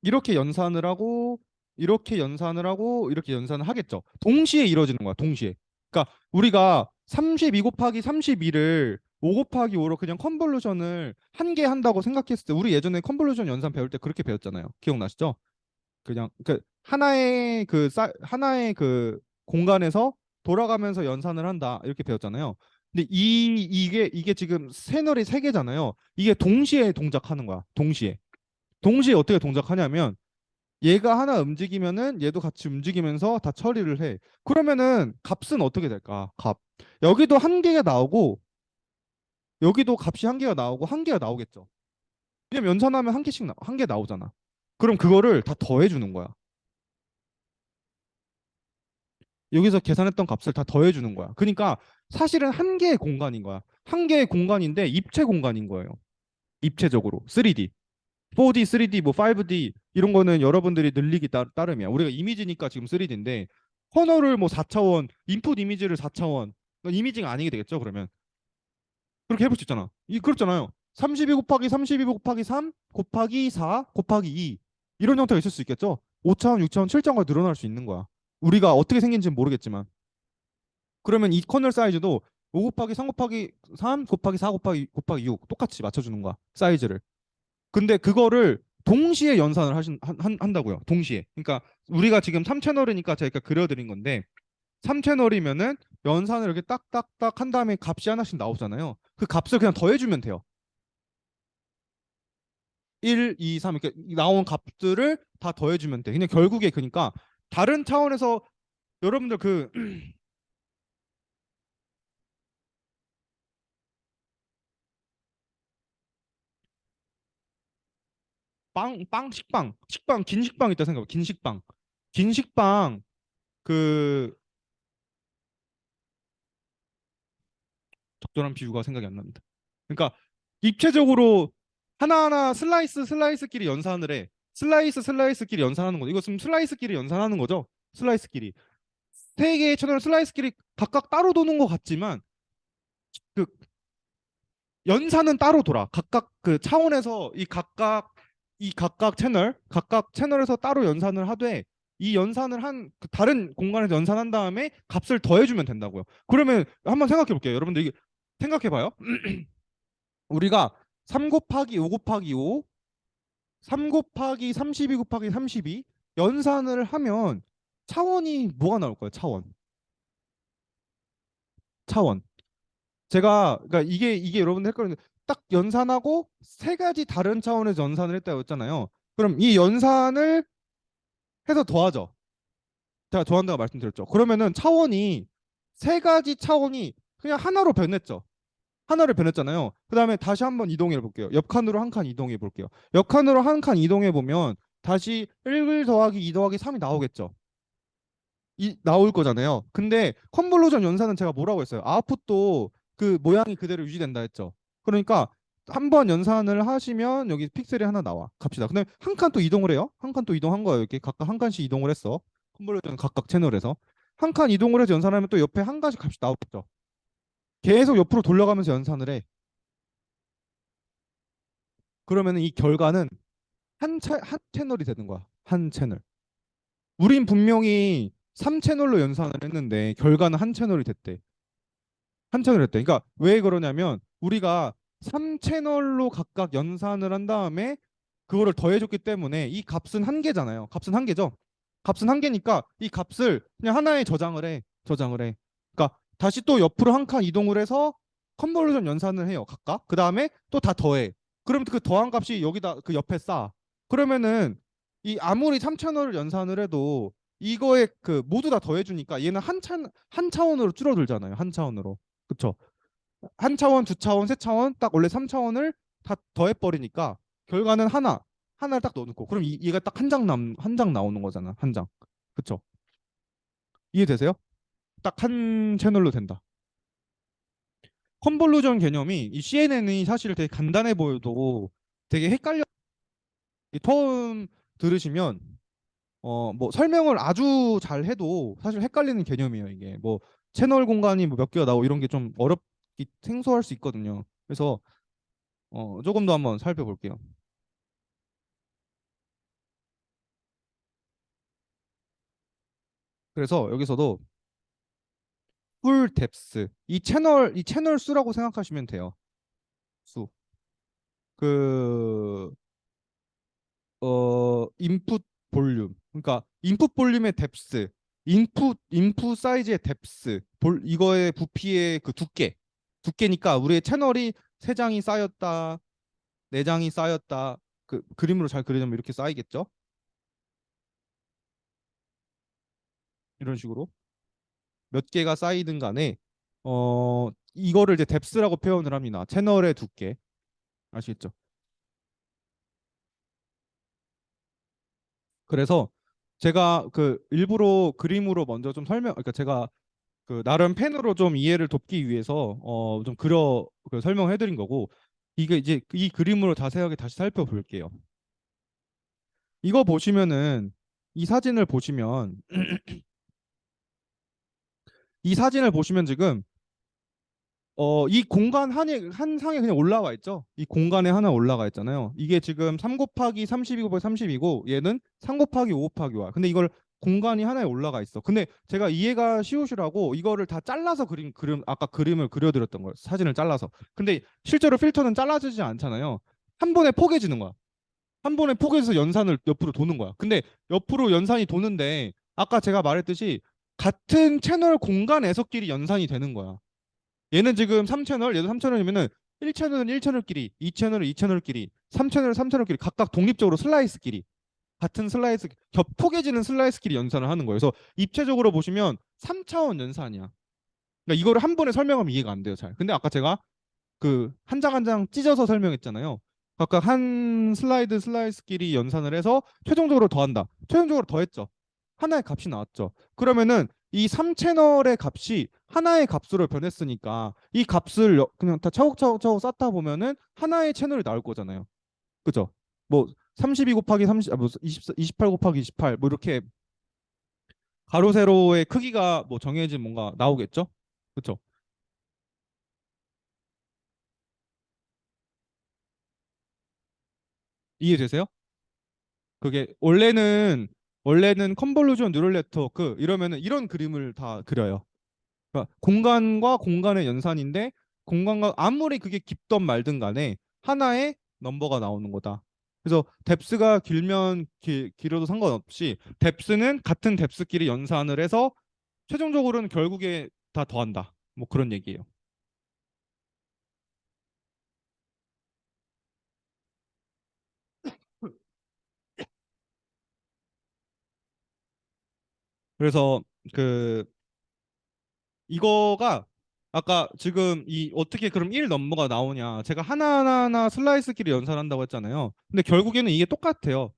이렇게 연산을 하고 이렇게 연산을 하고 이렇게 연산을 하겠죠. 동시에 이루어지는 거야. 동시에. 그러니까 우리가 32 곱하기 32를 5 곱하기 5로 그냥 컨볼루션을 한 개 한다고 생각했을 때 우리 예전에 컨볼루션 연산 배울 때 그렇게 배웠잖아요. 기억나시죠? 그냥 그 하나의 그 공간에서 돌아가면서 연산을 한다 이렇게 배웠잖아요. 근데 이게 지금 채널이 세 개잖아요. 이게 동시에 동작하는 거야. 동시에. 동시에 어떻게 동작하냐면 얘가 하나 움직이면은 얘도 같이 움직이면서 다 처리를 해. 그러면은 값은 어떻게 될까? 값. 여기도 한 개가 나오고 여기도 값이 한 개가 나오고 한 개가 나오겠죠. 왜냐면 연산하면 한 개씩 한 개 나오잖아. 그럼 그거를 다 더해 주는 거야. 여기서 계산했던 값을 다 더해 주는 거야. 그러니까 사실은 한 개의 공간인 거야. 한 개의 공간인데 입체 공간인 거예요. 입체적으로 3D. 4D, 3D, 뭐 5D 이런 거는 여러분들이 늘리기 따름이야. 우리가 이미지니까 지금 3D인데 커널을 뭐 4차원, 인풋 이미지를 4차원, 이미지가 아니게 되겠죠, 그러면. 그렇게 해볼 수 있잖아. 그렇잖아요. 32 곱하기 32 곱하기 3 곱하기 4 곱하기 2 이런 형태가 있을 수 있겠죠. 5차원, 6차원, 7차원까지 늘어날 수 있는 거야. 우리가 어떻게 생긴지는 모르겠지만. 그러면 이 커널 사이즈도 5 곱하기 3 곱하기 3 곱하기 4 곱하기 6 똑같이 맞춰주는 거야. 사이즈를. 근데 그거를 동시에 연산을 한다고요. 동시에. 그러니까 우리가 지금 3채널이니까 제가 그려드린 건데 3채널이면은 연산을 이렇게 딱딱딱 한 다음에 값이 하나씩 나오잖아요. 그 값을 그냥 더해주면 돼요. 1, 2, 3 이렇게 나온 값들을 다 더해주면 돼. 그냥 결국에 그러니까 다른 차원에서 여러분들 그 식빵, 긴 식빵 있다 생각해. 긴 식빵 그 적절한 비유가 생각이 안 납니다. 그러니까 입체적으로 하나하나 슬라이스끼리 연산을 해. 슬라이스끼리 연산하는 거죠. 이것은 슬라이스끼리 연산하는 거죠. 슬라이스끼리. 세 개의 채널 슬라이스끼리 각각 따로 도는 것 같지만 그 연산은 따로 돌아. 각각 그 차원에서 각각 채널에서 따로 연산을 하되 이 연산을 그 다른 공간에서 연산한 다음에 값을 더해주면 된다고요. 그러면 한번 생각해 볼게요. 여러분들 이게 생각해 봐요. 우리가 3 곱하기 5 곱하기 5, 3 곱하기 32 곱하기 32 연산을 하면 차원이 뭐가 나올 거예요? 차원. 차원. 제가 그러니까 이게 여러분들 헷갈리는데 딱 연산하고 세 가지 다른 차원에서 연산을 했다고 했잖아요. 그럼 이 연산을 해서 더하죠. 제가 좋아한다고 말씀드렸죠. 그러면은 차원이 세 가지 차원이 그냥 하나로 변했죠. 하나를 변했잖아요. 그 다음에 다시 한번 이동해 볼게요. 옆 칸으로 한 칸 이동해 볼게요. 옆 칸으로 한 칸 이동해 보면 다시 1 더하기 2 더하기 3이 나오겠죠. 이 나올 거잖아요. 근데 컨볼루션 연산은 제가 뭐라고 했어요? 아웃풋도 그 모양이 그대로 유지된다 했죠. 그러니까 한 번 연산을 하시면 여기 픽셀이 하나 나와. 갑시다. 근데 한 칸 또 이동을 해요. 한 칸 또 이동한 거예요. 이렇게 각각 한 칸씩 이동을 했어. 컨볼루션 각각 채널에서 한 칸 이동을 해서 연산하면 또 옆에 한 가지 값이 나오겠죠. 계속 옆으로 돌려가면서 연산을 해. 그러면 이 결과는 한 채널이 되는 거야. 한 채널. 우린 분명히 3채널로 연산을 했는데 결과는 한 채널이 됐대. 한 채널 했대. 그러니까 왜 그러냐면 우리가 3채널로 각각 연산을 한 다음에 그거를 더해줬기 때문에 이 값은 한 개잖아요. 값은 한 개죠. 값은 한 개니까 이 값을 그냥 하나에 저장을 해. 저장을 해. 그러니까 다시 또 옆으로 한 칸 이동을 해서 컨볼루션 연산을 해요. 각각. 그 다음에 또 다 더해. 그럼 그 더한 값이 여기다 그 옆에 쌓아. 그러면은 이 아무리 3채널을 연산을 해도 이거에 그 모두 다 더해주니까 얘는 한 차원으로 줄어들잖아요. 한 차원으로. 그쵸? 한 차원, 두 차원, 세 차원, 딱 원래 3차원을 다 더해버리니까 결과는 하나를 딱 넣어놓고 그럼 얘가 딱 한 장 나오는 거잖아. 한 장. 그쵸? 이해되세요? 딱 한 채널로 된다. 컨볼루전 개념이 이 CNN이 사실 되게 간단해 보여도 되게 헷갈려. 처음 들으시면 뭐 설명을 아주 잘 해도 사실 헷갈리는 개념이에요. 이게 뭐 채널 공간이 뭐 몇 개가 나오고 이런 게 좀 어렵기 생소할 수 있거든요. 그래서 조금 더 한번 살펴볼게요. 그래서 여기서도 풀 뎁스 이 채널 수라고 생각하시면 돼요. 수. 그 인풋 볼륨. 그러니까 인풋 볼륨의 뎁스, 인풋 사이즈의 뎁스, 이거의 부피의 그 두께니까 우리의 채널이 세 장이 쌓였다, 네 장이 쌓였다. 그 그림으로 잘 그리자면 이렇게 쌓이겠죠? 이런 식으로 몇 개가 쌓이든 간에 이거를 이제 뎁스라고 표현을 합니다. 채널의 두께. 아시겠죠? 그래서 제가 그 일부러 그림으로 먼저 좀 그러니까 제가 그 나름 펜으로 좀 이해를 돕기 위해서 좀 그 설명해 드린 거고 이게 이제 이 그림으로 자세하게 다시 살펴볼게요. 이거 보시면은 이 사진을 보시면 이 사진을 보시면 지금 이 공간 한 상에 그냥 올라와 있죠. 이 공간에 하나 올라가 있잖아요. 이게 지금 3 곱하기 32 곱하기 30이고 얘는 3 곱하기 5 곱하기 5야. 근데 이걸 공간이 하나에 올라가 있어. 근데 제가 이해가 쉬우시라고 이거를 다 잘라서 아까 그림을 그려드렸던 거예요. 사진을 잘라서. 근데 실제로 필터는 잘라지지 않잖아요. 한 번에 포개지는 거야. 한 번에 포개져서 연산을 옆으로 도는 거야. 근데 옆으로 연산이 도는데 아까 제가 말했듯이 같은 채널 공간에서끼리 연산이 되는 거야. 얘는 지금 3채널, 얘도 3채널이면은 1채널은 1채널끼리, 2채널은 2채널끼리, 3채널은 3채널끼리 각각 독립적으로 슬라이스끼리 같은 슬라이스 겹포개지는 슬라이스끼리 연산을 하는 거예요. 그래서 입체적으로 보시면 3차원 연산이야. 그러니까 이거를 한 번에 설명하면 이해가 안 돼요, 잘. 근데 아까 제가 그 한 장 한 장 찢어서 설명했잖아요. 각각 한 슬라이스끼리 연산을 해서 최종적으로 더한다. 최종적으로 더했죠. 하나의 값이 나왔죠. 그러면은 이 3채널의 값이 하나의 값으로 변했으니까 이 값을 그냥 다 차곡차곡 쌓다 보면은 하나의 채널이 나올 거잖아요. 그죠? 뭐 32 곱하기 30, 뭐 28 곱하기 28, 뭐 이렇게 가로 세로의 크기가 뭐 정해진 뭔가 나오겠죠? 그죠? 이해되세요? 그게 원래는 컨볼루션 뉴럴 네트워크 이러면은 이런 그림을 다 그려요. 그러니까 공간과 공간의 연산인데 공간과 아무리 그게 깊던 말든 간에 하나의 넘버가 나오는 거다. 그래서 뎁스가 길면 길어도 상관없이 뎁스는 같은 뎁스끼리 연산을 해서 최종적으로는 결국에 다 더한다. 뭐 그런 얘기예요. 그래서 그 이거가 아까 지금 이 어떻게 그럼 1 넘버가 나오냐? 제가 하나하나 슬라이스끼리 연산한다고 했잖아요. 근데 결국에는 이게 똑같아요.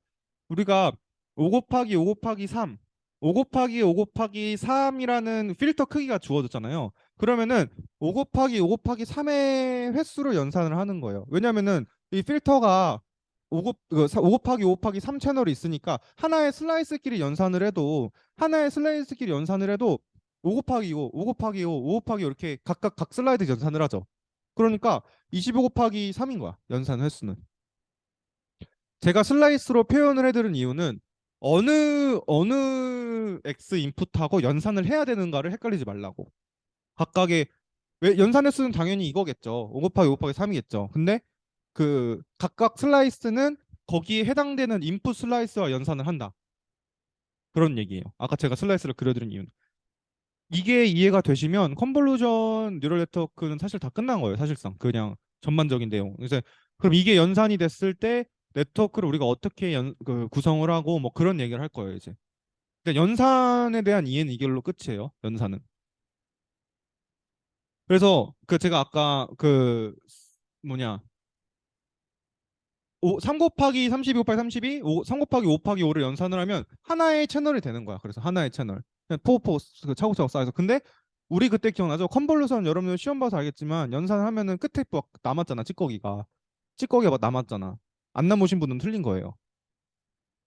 우리가 5 곱하기 5 곱하기 3, 5 곱하기 5 곱하기 3이라는 필터 크기가 주어졌잖아요. 그러면은 5 곱하기 5 곱하기 3의 횟수를 연산을 하는 거예요. 왜냐면은 이 필터가 5 곱하기 5 곱하기 3 채널이 있으니까 하나의 슬라이스끼리 연산을 해도 5 곱하기 5, 5 곱하기 5, 5 곱하기 5 이렇게 각각 각 슬라이드 연산을 하죠. 그러니까 25 곱하기 3인 거야. 연산 횟수는. 제가 슬라이스로 표현을 해드린 이유는 어느 x 인풋하고 연산을 해야 되는가를 헷갈리지 말라고. 각각의 왜 연산 횟수는 당연히 이거겠죠. 5 곱하기 5 곱하기 3이겠죠. 근데 그 각각 슬라이스는 거기에 해당되는 인풋 슬라이스와 연산을 한다. 그런 얘기예요. 아까 제가 슬라이스를 그려드린 이유는. 이게 이해가 되시면 컨볼루션 뉴럴 네트워크는 사실 다 끝난 거예요. 사실상 그냥 전반적인 내용. 그래서 그럼 이게 연산이 됐을 때 네트워크를 우리가 어떻게 구성을 하고 뭐 그런 얘기를 할 거예요 이제. 근데 연산에 대한 이해는 이걸로 끝이에요. 연산은. 그래서 그 제가 아까 그 뭐냐 3 곱하기 32 곱하기 32, 3 곱하기 5 곱하기 5를 연산을 하면 하나의 채널이 되는 거야. 그래서 하나의 채널. 그냥 포포 그 차곡차곡 쌓여서. 근데 우리 그때 기억나죠? 컨볼루션 여러분들 시험 봐서 알겠지만 연산하면은 끝에 막 남았잖아. 찌꺼기가. 찌꺼기가 막 남았잖아. 안 남으신 분은 틀린 거예요.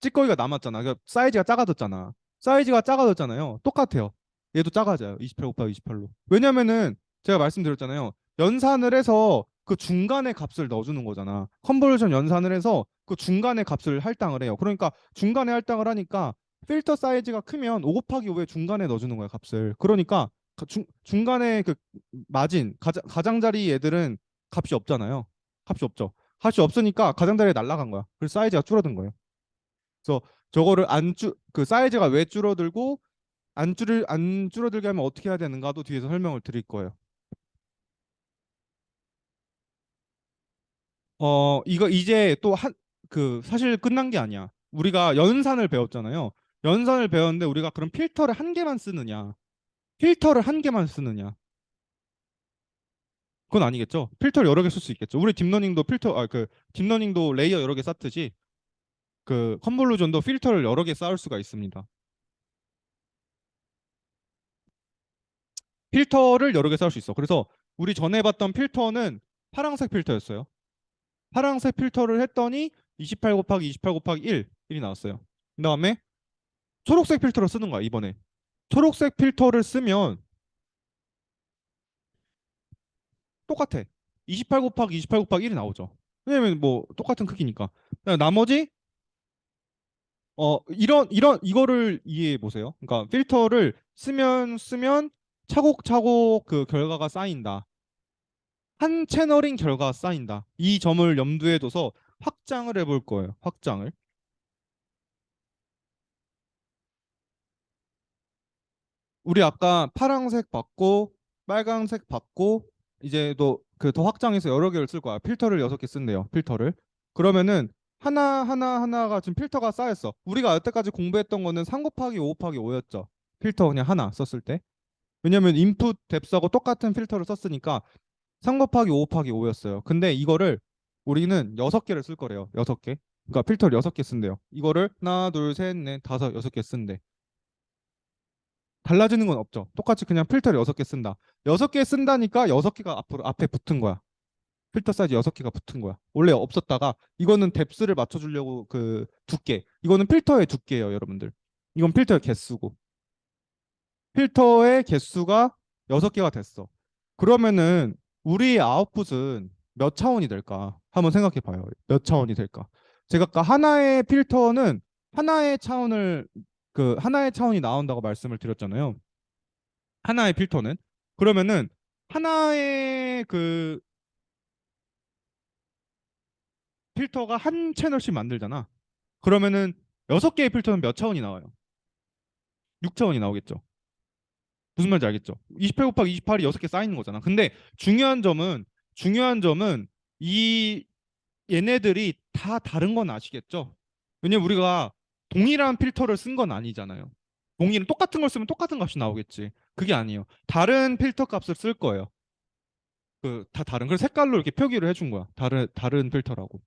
찌꺼기가 남았잖아. 그러니까 사이즈가 작아졌잖아. 사이즈가 작아졌잖아요. 똑같아요. 얘도 작아져요. 28 곱하기 28로. 왜냐면은 제가 말씀드렸잖아요. 연산을 해서 그 중간의 값을 넣어주는 거잖아. 컨버전 연산을 해서 그 중간의 값을 할당을 해요. 그러니까 중간에 할당을 하니까 필터 사이즈가 크면 5 곱하기 5에 중간에 넣어주는 거야, 값을. 그러니까 중간에 그 마진, 가장자리 애들은 값이 없잖아요. 값이 없죠. 값이 없으니까 가장자리에 날라간 거야. 그래서 사이즈가 줄어든 거예요. 그래서 저거를 그 사이즈가 왜 줄어들고 안 줄어들게 하면 어떻게 해야 되는가도 뒤에서 설명을 드릴 거예요. 이거 이제 또 그 사실 끝난 게 아니야. 우리가 연산을 배웠잖아요. 연산을 배웠는데 우리가 그럼 필터를 한 개만 쓰느냐? 필터를 한 개만 쓰느냐? 그건 아니겠죠. 필터를 여러 개 쓸 수 있겠죠. 우리 딥러닝도 딥러닝도 레이어 여러 개 쌓듯이 그 컨볼루전도 필터를 여러 개 쌓을 수가 있습니다. 필터를 여러 개 쌓을 수 있어. 그래서 우리 전에 봤던 필터는 파란색 필터였어요. 파란색 필터를 했더니 28 곱하기 28 곱하기 1이 나왔어요. 그 다음에 초록색 필터를 쓰는 거야, 이번에. 초록색 필터를 쓰면 똑같아. 28 곱하기 28 곱하기 1이 나오죠. 왜냐면 뭐 똑같은 크기니까. 나머지 이거를 이해해 보세요. 그러니까 필터를 쓰면 차곡차곡 그 결과가 쌓인다. 한 채널인 결과가 쌓인다. 이 점을 염두에 둬서 확장을 해볼 거예요. 확장을. 우리 아까 파란색 받고 빨간색 받고 이제 또 그 더 확장해서 여러 개를 쓸 거야. 필터를 6개 쓴대요. 필터를. 그러면은 하나가 지금 필터가 쌓였어. 우리가 여태까지 공부했던 거는 3 곱하기 5 곱하기 5였죠. 필터 그냥 하나 썼을 때. 왜냐면 인풋 뎁스하고 똑같은 필터를 썼으니까 3 곱하기 5 곱하기 5였어요. 근데 이거를 우리는 6개를 쓸 거래요. 6개. 그러니까 필터를 6개 쓴대요. 이거를 하나, 둘, 셋, 넷, 다섯, 6개 쓴대. 달라지는 건 없죠. 똑같이 그냥 필터를 6개 쓴다. 6개 쓴다니까 6개가 앞에 붙은 거야. 필터 사이즈 6개가 붙은 거야. 원래 없었다가 이거는 뎁스를 맞춰주려고 그 두께. 이거는 필터의 두께예요, 여러분들. 이건 필터의 개수고. 필터의 개수가 6개가 됐어. 그러면은 우리의 아웃풋은 몇 차원이 될까? 한번 생각해 봐요. 몇 차원이 될까? 제가 아까 하나의 필터는 하나의 차원이 나온다고 말씀을 드렸잖아요. 하나의 필터는 그러면은 하나의 그 필터가 한 채널씩 만들잖아. 그러면은 6개의 필터는 몇 차원이 나와요? 6차원이 나오겠죠. 무슨 말인지 알겠죠? 28 곱하기 28이 6개 쌓이는 거잖아. 근데 중요한 점은 이 얘네들이 다 다른 건 아시겠죠? 왜냐면 우리가 동일한 필터를 쓴 건 아니잖아요. 동일한 똑같은 걸 쓰면 똑같은 값이 나오겠지. 그게 아니에요. 다른 필터 값을 쓸 거예요. 그 다 다른. 그래서 색깔로 이렇게 표기를 해준 거야. 다른 필터라고.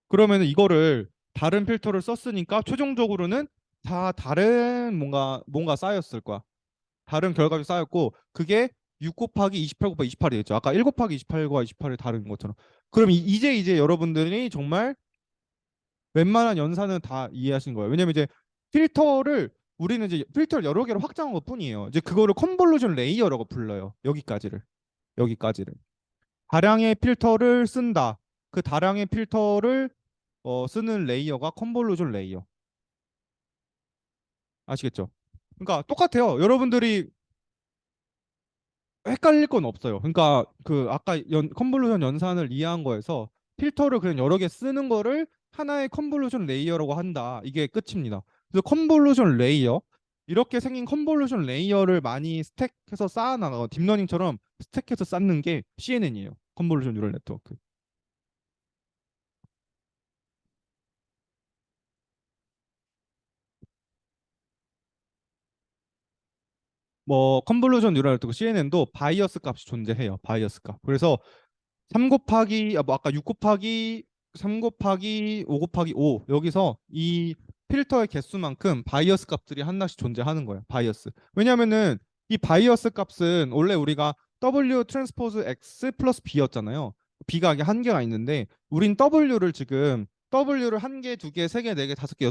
그러면 이거를 다른 필터를 썼으니까 최종적으로는 다 다른 뭔가 쌓였을 거야. 다른 결과값이 쌓였고 그게 6 곱하기 28 곱하기 28이겠죠. 아까 1 곱하기 28과 28이 다른 것처럼. 그럼 이제 여러분들이 정말 웬만한 연산은 다 이해하신 거예요. 왜냐면 이제 필터를 우리는 이제 필터를 여러 개로 확장한 것뿐이에요. 이제 그거를 컨볼루션 레이어라고 불러요. 여기까지를. 다량의 필터를 쓴다. 그 다량의 필터를 쓰는 레이어가 컨볼루션 레이어. 아시겠죠? 그러니까 똑같아요. 여러분들이 헷갈릴 건 없어요. 그러니까 그 아까 컨볼루션 연산을 이해한 거에서 필터를 그냥 여러 개 쓰는 거를 하나의 컨볼루션 레이어라고 한다. 이게 끝입니다. 그래서 컨볼루션 레이어 이렇게 생긴 컨볼루션 레이어를 많이 스택해서 쌓아나가고 딥러닝처럼 스택해서 쌓는 게 CNN이에요. 컨볼루션 뉴럴 네트워크. 뭐 컨볼루션 뉴럴 네트워크 CNN도 바이어스 값이 존재해요. 바이어스 값. 그래서 3 곱하기 뭐 아까 6 곱하기 3 곱하기 5 곱하기 5 여기서 이 필터의 개수만큼 바이어스 값들이 하나씩 존재하는 거예요. 바이어스. 왜냐면은 이 바이어스 값은 원래 우리가 W 트랜스포즈 X 플러스 B였잖아요. B가 이게 한 개가 있는데 우린 W를 한 개, 두 개, 세 개, 네 개, 다섯 개,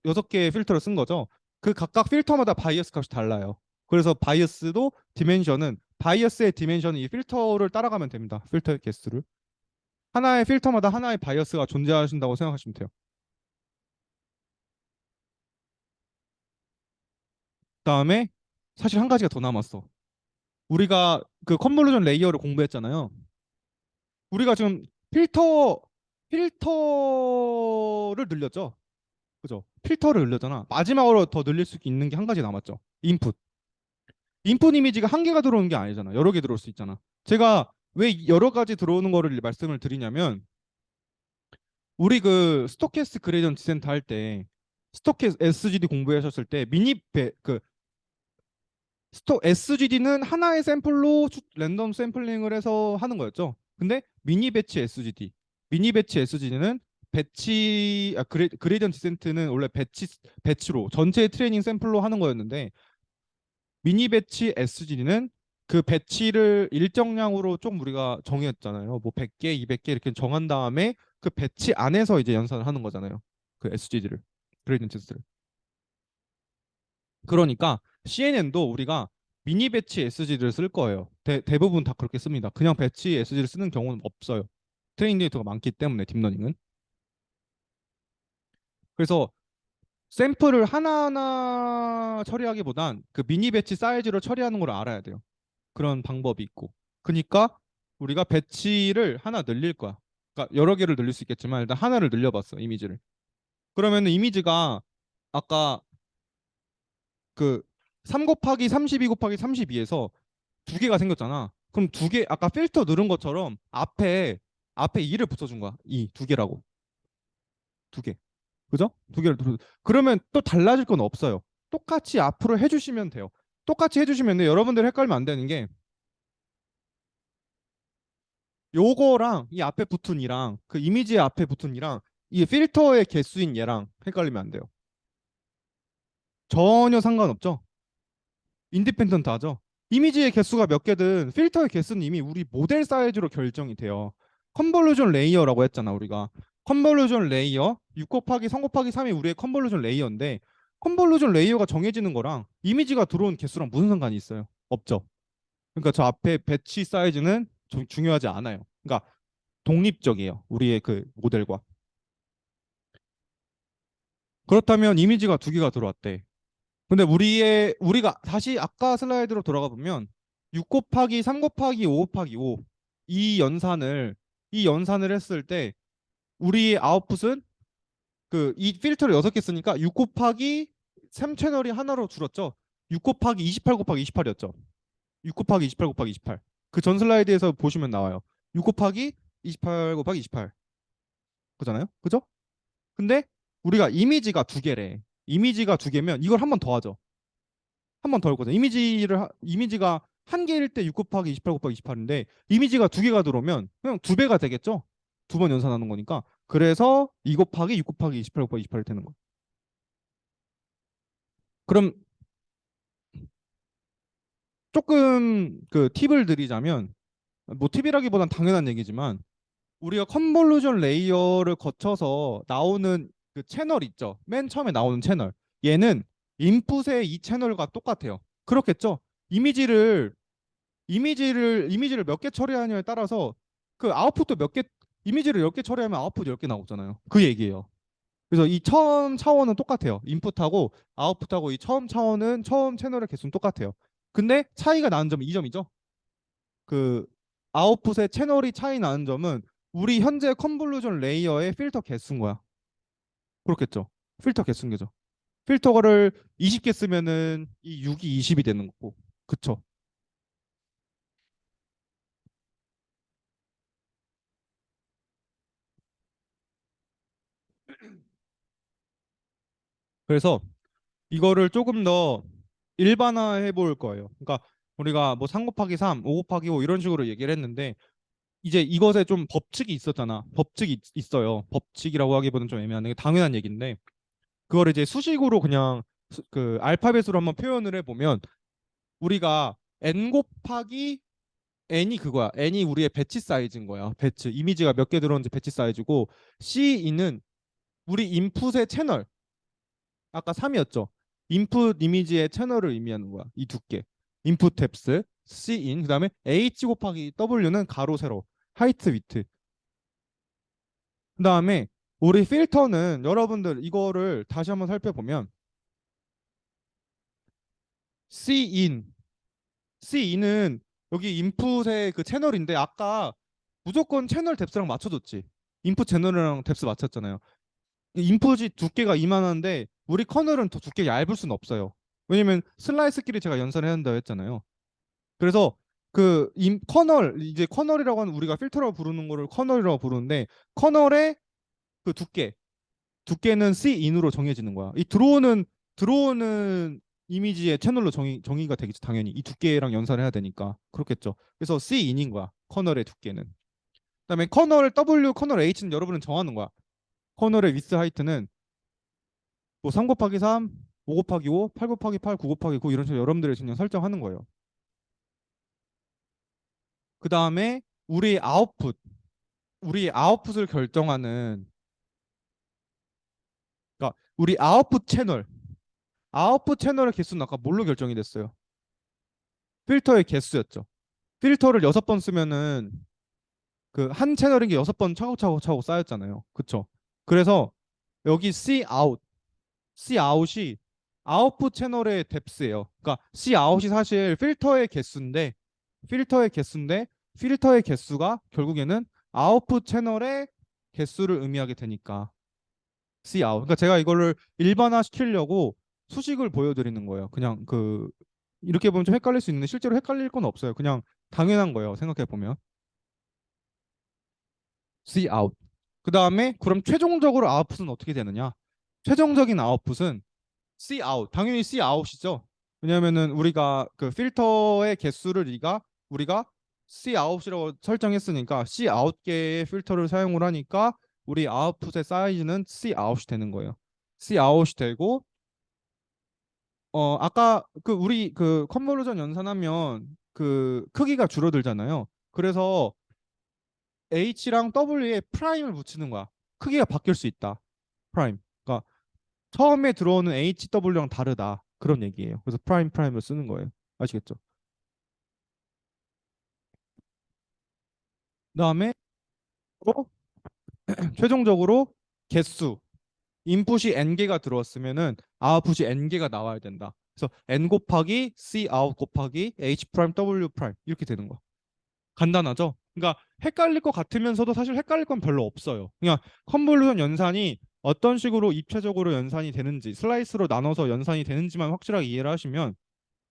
여섯 개의 필터를 쓴 거죠. 그 각각 필터마다 바이어스 값이 달라요. 그래서 바이어스의 디멘션은 이 필터를 따라가면 됩니다. 필터의 개수를. 하나의 필터마다 하나의 바이어스가 존재하신다고 생각하시면 돼요. 그다음에 사실 한 가지가 더 남았어. 우리가 그 컨볼루션 레이어를 공부했잖아요. 우리가 지금 필터 필터를 늘렸죠. 그죠? 필터를 늘렸잖아. 마지막으로 더 늘릴 수 있는 게 한 가지 남았죠. 인풋. 인풋 이미지가 한 개가 들어오는 게 아니잖아. 여러 개 들어올 수 있잖아. 제가 왜 여러 가지 들어오는 거를 말씀을 드리냐면 우리 그 스토캐스트 그레디언트 디센트 할 때 스토캐 SGD 공부하셨을 때 그 스토 SGD는 하나의 샘플로 랜덤 샘플링을 해서 하는 거였죠. 근데 미니 배치 SGD는 그레디언트 디센트는 원래 배치로 전체 트레이닝 샘플로 하는 거였는데 미니 배치 SGD는 그 배치를 일정량으로 좀 우리가 정했잖아요. 뭐 100개, 200개 이렇게 정한 다음에 그 배치 안에서 이제 연산을 하는 거잖아요. 그 SGD를 그레디언트를. 그러니까 CNN도 우리가 미니 배치 SGD를 쓸 거예요. 대부분 다 그렇게 씁니다. 그냥 배치 SGD를 쓰는 경우는 없어요. 트레이닝 데이터가 많기 때문에 딥러닝은. 그래서 샘플을 하나하나 처리하기보단 그 미니 배치 사이즈로 처리하는 걸 알아야 돼요. 그런 방법이 있고. 그러니까 우리가 배치를 하나 늘릴 거야. 그러니까 여러 개를 늘릴 수 있겠지만 일단 하나를 늘려봤어, 이미지를. 그러면 이미지가 아까 그 3 곱하기 32 곱하기 32에서 두 개가 생겼잖아. 그럼 두 개, 아까 필터 누른 것처럼 앞에 2를 붙여준 거야. 2, 두 개라고. 두 개. 그죠? 두 개를 누르. 그러면 또 달라질 건 없어요. 똑같이 앞으로 해주시면 돼요. 똑같이 해주시면 돼요. 여러분들 헷갈리면 안 되는 게 요거랑 이 앞에 붙은 이랑 그 이미지 앞에 붙은 이랑 이 필터의 개수인 얘랑 헷갈리면 안 돼요. 전혀 상관없죠. 인디펜던트 하죠. 이미지의 개수가 몇 개든 필터의 개수는 이미 우리 모델 사이즈로 결정이 돼요. 컨볼루션 레이어라고 했잖아, 우리가. 컨볼루션 레이어 6 곱하기 3 곱하기 3이 우리의 컨볼루션 레이어인데 컨볼루션 레이어가 정해지는 거랑 이미지가 들어온 개수랑 무슨 상관이 있어요? 없죠. 그러니까 저 앞에 배치 사이즈는 중요하지 않아요. 그러니까 독립적이에요. 우리의 그 모델과. 그렇다면 이미지가 두 개가 들어왔대. 근데 우리가 다시 아까 슬라이드로 돌아가 보면 6 곱하기 3 곱하기 5 곱하기 5 이 연산을 이 연산을 했을 때 우리의 아웃풋은 그 이 필터를 6개 쓰니까 6 곱하기 3 채널이 하나로 줄었죠. 6 곱하기 28 곱하기 28이었죠. 6 곱하기 28 곱하기 28. 그 전 슬라이드에서 보시면 나와요. 6 곱하기 28 곱하기 28. 그잖아요. 그죠? 근데 우리가 이미지가 두 개래. 이미지가 두 개면 이걸 한 번 더 하죠. 한 번 더 할 거죠. 이미지가 한 개일 때 6 곱하기 28 곱하기 28인데 이미지가 두 개가 들어오면 그냥 두 배가 되겠죠. 두 번 연산하는 거니까. 그래서 2 곱하기 6 곱하기 28 곱하기 28이 되는 거예요. 그럼 조금 그 팁을 드리자면 뭐 팁이라기보단 당연한 얘기지만 우리가 컨볼루션 레이어를 거쳐서 나오는 그 채널 있죠. 맨 처음에 나오는 채널. 얘는 인풋의 이 채널과 똑같아요. 그렇겠죠? 이미지를 이미지를 몇 개 처리하냐에 따라서 그 아웃풋도 몇 개 이미지를 10개 처리하면 아웃풋 10개 나오잖아요. 그 얘기예요. 그래서 이 처음 차원은 똑같아요. 인풋하고 아웃풋하고 이 처음 차원은 처음 채널의 개수는 똑같아요. 근데 차이가 나는 점은 이 점이죠. 그 아웃풋의 채널이 차이 나는 점은 우리 현재 컨볼루션 레이어의 필터 개수인 거야. 그렇겠죠. 필터 개수인 거죠. 필터를 20개 쓰면은 이 6이 20이 되는 거고. 그쵸. 그래서 이거를 조금 더 일반화해 볼 거예요. 그러니까 우리가 뭐 3 곱하기 3, 5 곱하기 5 이런 식으로 얘기를 했는데 이제 이것에 좀 법칙이 있었잖아. 법칙이 있어요. 법칙이라고 하기보다는 좀 애매한데 당연한 얘기인데 그걸 이제 수식으로 그냥 그 알파벳으로 한번 표현을 해보면 우리가 n 곱하기 n이 그거야. n이 우리의 배치 사이즈인 거야. 배치. 이미지가 몇 개 들어오는지 배치 사이즈고 C인은 우리 인풋의 채널. 아까 3이었죠. 인풋 이미지의 채널을 의미하는 거야. 이 두께. 인풋 뎁스, C인, 그다음에 H 곱하기 W는 가로 세로, 하이트 위트. 그다음에 우리 필터는 여러분들 이거를 다시 한번 살펴보면 C인, C인은 여기 인풋의 그 채널인데 아까 무조건 채널 뎁스랑 맞춰줬지. 인풋 채널이랑 뎁스 맞췄잖아요. 인풋이 두께가 이만한데 우리 커널은 더 두께가 얇을 수는 없어요. 왜냐면 슬라이스끼리 제가 연산을 해야 한다고 했잖아요. 그래서 그 커널 이제 커널이라고 하는 우리가 필터라고 부르는 거를 커널이라고 부르는데 커널의 그 두께는 C인으로 정해지는 거야. 이 들어오는 이미지의 채널로 정의가 되겠지 당연히 이 두께랑 연산을 해야 되니까 그렇겠죠. 그래서 C인인 거야 커널의 두께는. 그다음에 커널 W, 커널 H는 여러분은 정하는 거야. 커널의 위스 하이트는 뭐 3 곱하기 3, 5 곱하기 5, 8 곱하기 8, 9 곱하기 9 이런 식으로 여러분들이 그냥 설정하는 거예요. 그 다음에 우리 아웃풋을 결정하는 그러니까 우리 아웃풋 채널의 개수는 아까 뭘로 결정이 됐어요? 필터의 개수였죠. 필터를 6번 쓰면은 그 한 채널인 게 6번 차곡차곡 쌓였잖아요. 그쵸? 그래서 여기 C 아웃이 아웃풋 채널의 뎁스예요. 그러니까 C 아웃이 사실 필터의 개수인데 필터의 개수가 결국에는 아웃풋 채널의 개수를 의미하게 되니까 C 아웃. 그러니까 제가 이거를 일반화 시키려고 수식을 보여드리는 거예요. 그냥 그 이렇게 보면 좀 헷갈릴 수 있는데 실제로 헷갈릴 건 없어요. 그냥 당연한 거예요. 생각해 보면 C 아웃. 그 다음에 그럼 최종적으로 아웃풋은 어떻게 되느냐? 최종적인 아웃풋은 C 아웃. 당연히 C 아웃이죠. 왜냐면은 우리가 그 필터의 개수를 우리가 C 아웃이라고 설정했으니까 C 아웃 개의 필터를 사용을 하니까 우리 아웃풋의 사이즈는 C 아웃이 되는 거예요. C 아웃이 되고 아까 그 우리 그 컨볼루션 연산하면 그 크기가 줄어들잖아요. 그래서 H랑 W에 프라임을 붙이는 거야. 크기가 바뀔 수 있다. 프라임. 그러니까 처음에 들어오는 HW랑 다르다. 그런 얘기예요. 그래서 프라임을 쓰는 거예요. 아시겠죠? 그다음에 또 최종적으로 개수. 인풋이 n개가 들어왔으면은 아웃풋이 n개가 나와야 된다. 그래서 n 곱하기 c 아웃 곱하기 h 프라임 w 프라임 이렇게 되는 거야. 간단하죠? 그러니까 헷갈릴 것 같으면서도 사실 헷갈릴 건 별로 없어요. 그냥 컨볼루션 연산이 어떤 식으로 입체적으로 연산이 되는지 슬라이스로 나눠서 연산이 되는지만 확실하게 이해를 하시면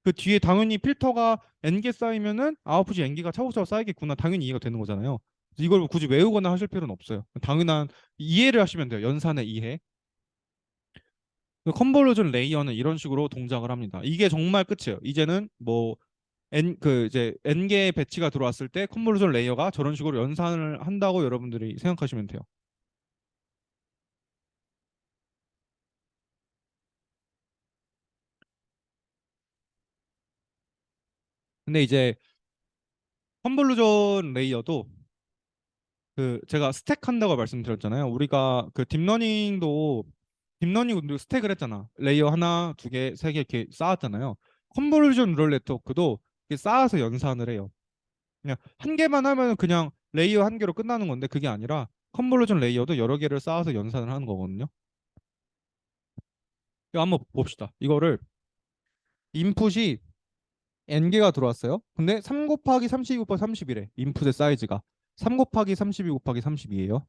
그 뒤에 당연히 필터가 n개 쌓이면은 아웃풋이 n개가 차곡차곡 쌓이겠구나 당연히 이해가 되는 거잖아요. 이걸 굳이 외우거나 하실 필요는 없어요. 당연한 이해를 하시면 돼요. 연산의 이해. 그 컨볼루션 레이어는 이런 식으로 동작을 합니다. 이게 정말 끝이에요. 이제는 뭐 n 그 이제 n개의 배치가 들어왔을 때 컨볼루션 레이어가 저런 식으로 연산을 한다고 여러분들이 생각하시면 돼요. 근데 이제 컨볼루션 레이어도 그 제가 스택 한다고 말씀드렸잖아요. 우리가 그 딥러닝도 스택을 했잖아. 레이어 하나, 두 개, 세 개 이렇게 쌓았잖아요. 컨볼루션 뉴럴 네트워크도 이렇게 쌓아서 연산을 해요. 그냥 한 개만 하면 그냥 레이어 한 개로 끝나는 건데 그게 아니라 컨볼루션 레이어도 여러 개를 쌓아서 연산을 하는 거거든요. 이거 한번 봅시다. 이거를 인풋이 n개가 들어왔어요. 근데 3 곱하기 32 곱하기 31에 인풋의 사이즈가 3 곱하기 32 곱하기 32예요.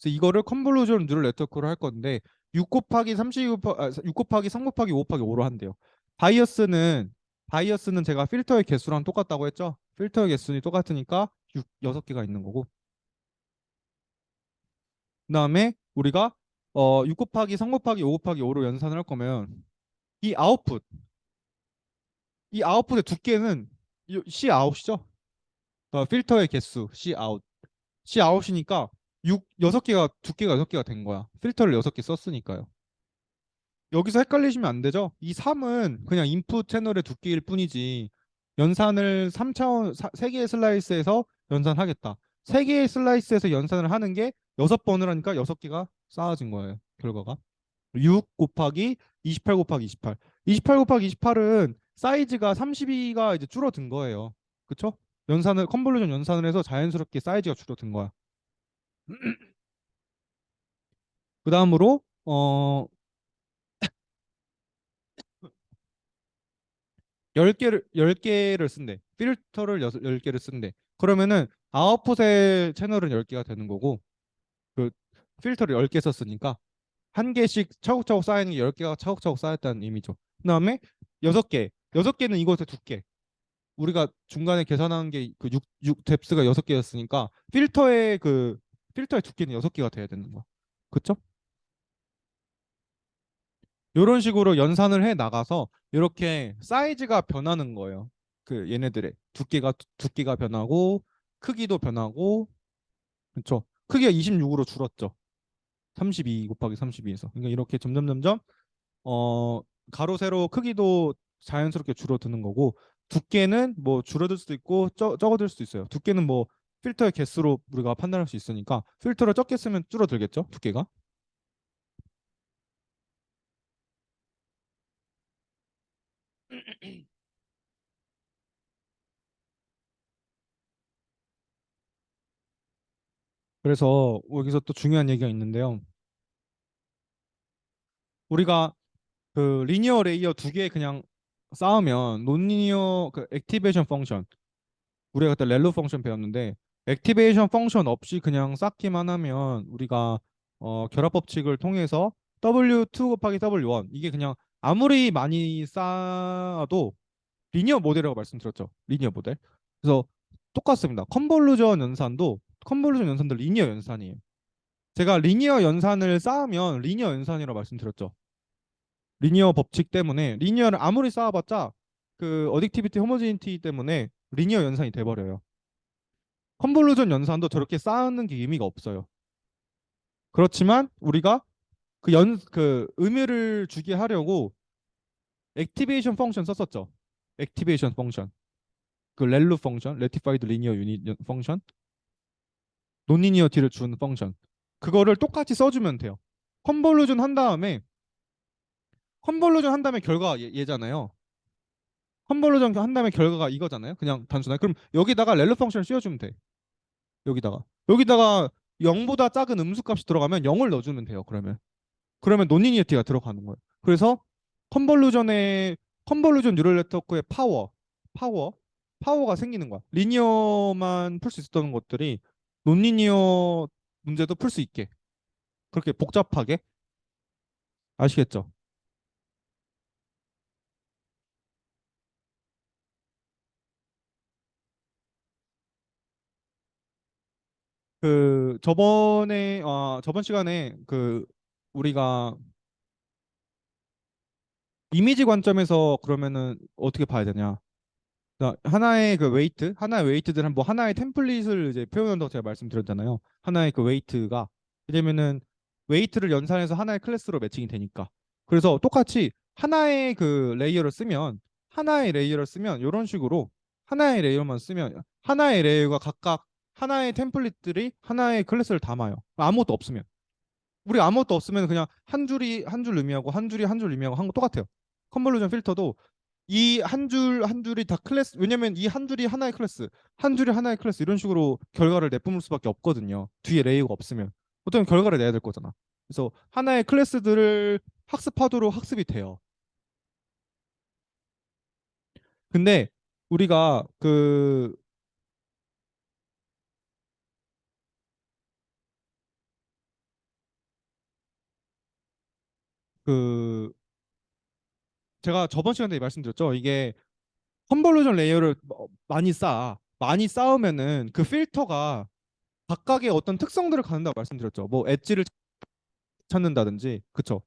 그래서 이거를 컨볼루션 뉴럴 네트워크로 할 건데 6 곱하기 32 곱하기 6 곱하기 3 곱하기 5 곱하기 5로 한대요. 바이어스는 바이어스는 제가 필터의 개수랑 똑같다고 했죠. 필터의 개수는 똑같으니까 6개가 있는 거고. 그다음에 우리가 6 곱하기 3 곱하기 5 곱하기 5로 연산을 할 거면 이 아웃풋 이 아웃풋의 두께는 C 아웃이죠. 필터의 개수 C 아웃 C 아웃이니까 6개가 두께가 6개가 된 거야. 필터를 6개 썼으니까요. 여기서 헷갈리시면 안 되죠. 이 3은 그냥 인풋 채널의 두께일 뿐이지 연산을 3차원 3개의 슬라이스에서 연산하겠다. 3개의 슬라이스에서 연산을 하는 게 6번을 하니까 6개가 쌓아진 거예요. 결과가. 6 곱하기 28 곱하기 28. 28 곱하기 28은 사이즈가 32가 이제 줄어든 거예요. 그쵸? 연산을 컨볼루션 연산을 해서 자연스럽게 사이즈가 줄어든 거야. 그 다음으로 10개를 쓴대. 필터를 10개를 쓴대. 그러면은 아웃풋의 채널은 10개가 되는 거고 그 필터를 10개 썼으니까 한 개씩 차곡차곡 쌓이는 게 10개가 차곡차곡 쌓였다는 의미죠. 그다음에 6개. 6개는 이것의 두께. 우리가 중간에 계산한 게 그 6 뎁스가 6개였으니까 필터의 두께는 6개가 돼야 되는 거야. 그쵸? 이런 식으로 연산을 해 나가서 이렇게 사이즈가 변하는 거예요. 그 얘네들의 두께가 변하고 크기도 변하고 그렇죠. 크기가 26으로 줄었죠. 32 곱하기 32에서. 그러니까 이렇게 점점 어 가로 세로 크기도 자연스럽게 줄어드는 거고 두께는 뭐 줄어들 수도 있고 적어질 수도 있어요. 두께는 뭐 필터의 개수로 우리가 판단할 수 있으니까 필터를 적게 쓰면 줄어들겠죠, 두께가. 그래서 여기서 또 중요한 얘기가 있는데요. 우리가 그 리니어 레이어 2개 그냥 쌓으면 논리니어 그 액티베이션 펑션 우리가 그때 렐로 펑션 배웠는데 액티베이션 펑션 없이 그냥 쌓기만 하면 우리가 결합 법칙을 통해서 W2 곱하기 W1 이게 그냥 아무리 많이 쌓아도 리니어 모델이라고 말씀드렸죠. 리니어 모델. 그래서 똑같습니다. 컨볼루션 연산도 리니어 연산이에요. 제가 리니어 연산을 쌓으면 리니어 연산이라고 말씀드렸죠. 리니어 법칙 때문에 리니어를 아무리 쌓아봤자 그 어딕티비티 호모지니티 때문에 리니어 연산이 돼버려요. 컨볼루션 연산도 저렇게 쌓는 게 의미가 없어요. 그렇지만 우리가 그 의미를 주게 하려고 액티베이션 펑션 썼었죠. 액티베이션 펑션. 그 렐루 펑션, 레티파이드 리니어 유닛 펑션, 논리니어티를 주는 펑션. 그거를 똑같이 써주면 돼요. 컨볼루션 한 다음에 컨볼루션 한 다음에 결과가 얘잖아요. 컨볼루션 한 다음에 결과가 이거잖아요. 그냥 단순하게. 그럼 여기다가 렐루 펑션을 씌워주면 돼. 여기다가 0보다 작은 음수값이 들어가면 0을 넣어주면 돼요. 그러면 논리니어티가 들어가는 거예요. 그래서 컨볼루전의 컨볼루전 뉴럴 네트워크의 파워, 파워가 생기는 거야. 리니어만 풀 수 있었던 것들이 논리니어 문제도 풀 수 있게 그렇게 복잡하게 아시겠죠? 그 저번 시간에 그 우리가 이미지 관점에서 그러면은 어떻게 봐야 되냐? 하나의 그 웨이트, 하나의 웨이트들은 뭐 하나의 템플릿을 이제 표현한다고 제가 말씀드렸잖아요. 하나의 그 웨이트가 왜냐면은 웨이트를 연산해서 하나의 클래스로 매칭이 되니까. 그래서 똑같이 하나의 레이어를 쓰면 이런 식으로 하나의 레이어만 쓰면 하나의 레이어가 각각 하나의 템플릿들이 하나의 클래스를 담아요. 아무것도 없으면. 우리 아무것도 없으면 그냥 한 줄이 한 줄 의미하고 한 줄이 한 줄 의미하고 한 거 똑같아요. 컨볼루션 필터도 이 한 줄 한 줄이 다 클래스 왜냐면 이 한 줄이 하나의 클래스 한 줄이 하나의 클래스 이런 식으로 결과를 내뿜을 수밖에 없거든요. 뒤에 레이어가 없으면 어떤 결과를 내야 될 거잖아. 그래서 하나의 클래스들을 학습하도록 학습이 돼요. 근데 우리가 그 제가 저번 시간에 말씀드렸죠. 이게 컨볼루션 레이어를 많이 쌓으면은 그 필터가 각각의 어떤 특성들을 갖는다고 말씀드렸죠. 뭐 엣지를 찾는다든지, 그쵸?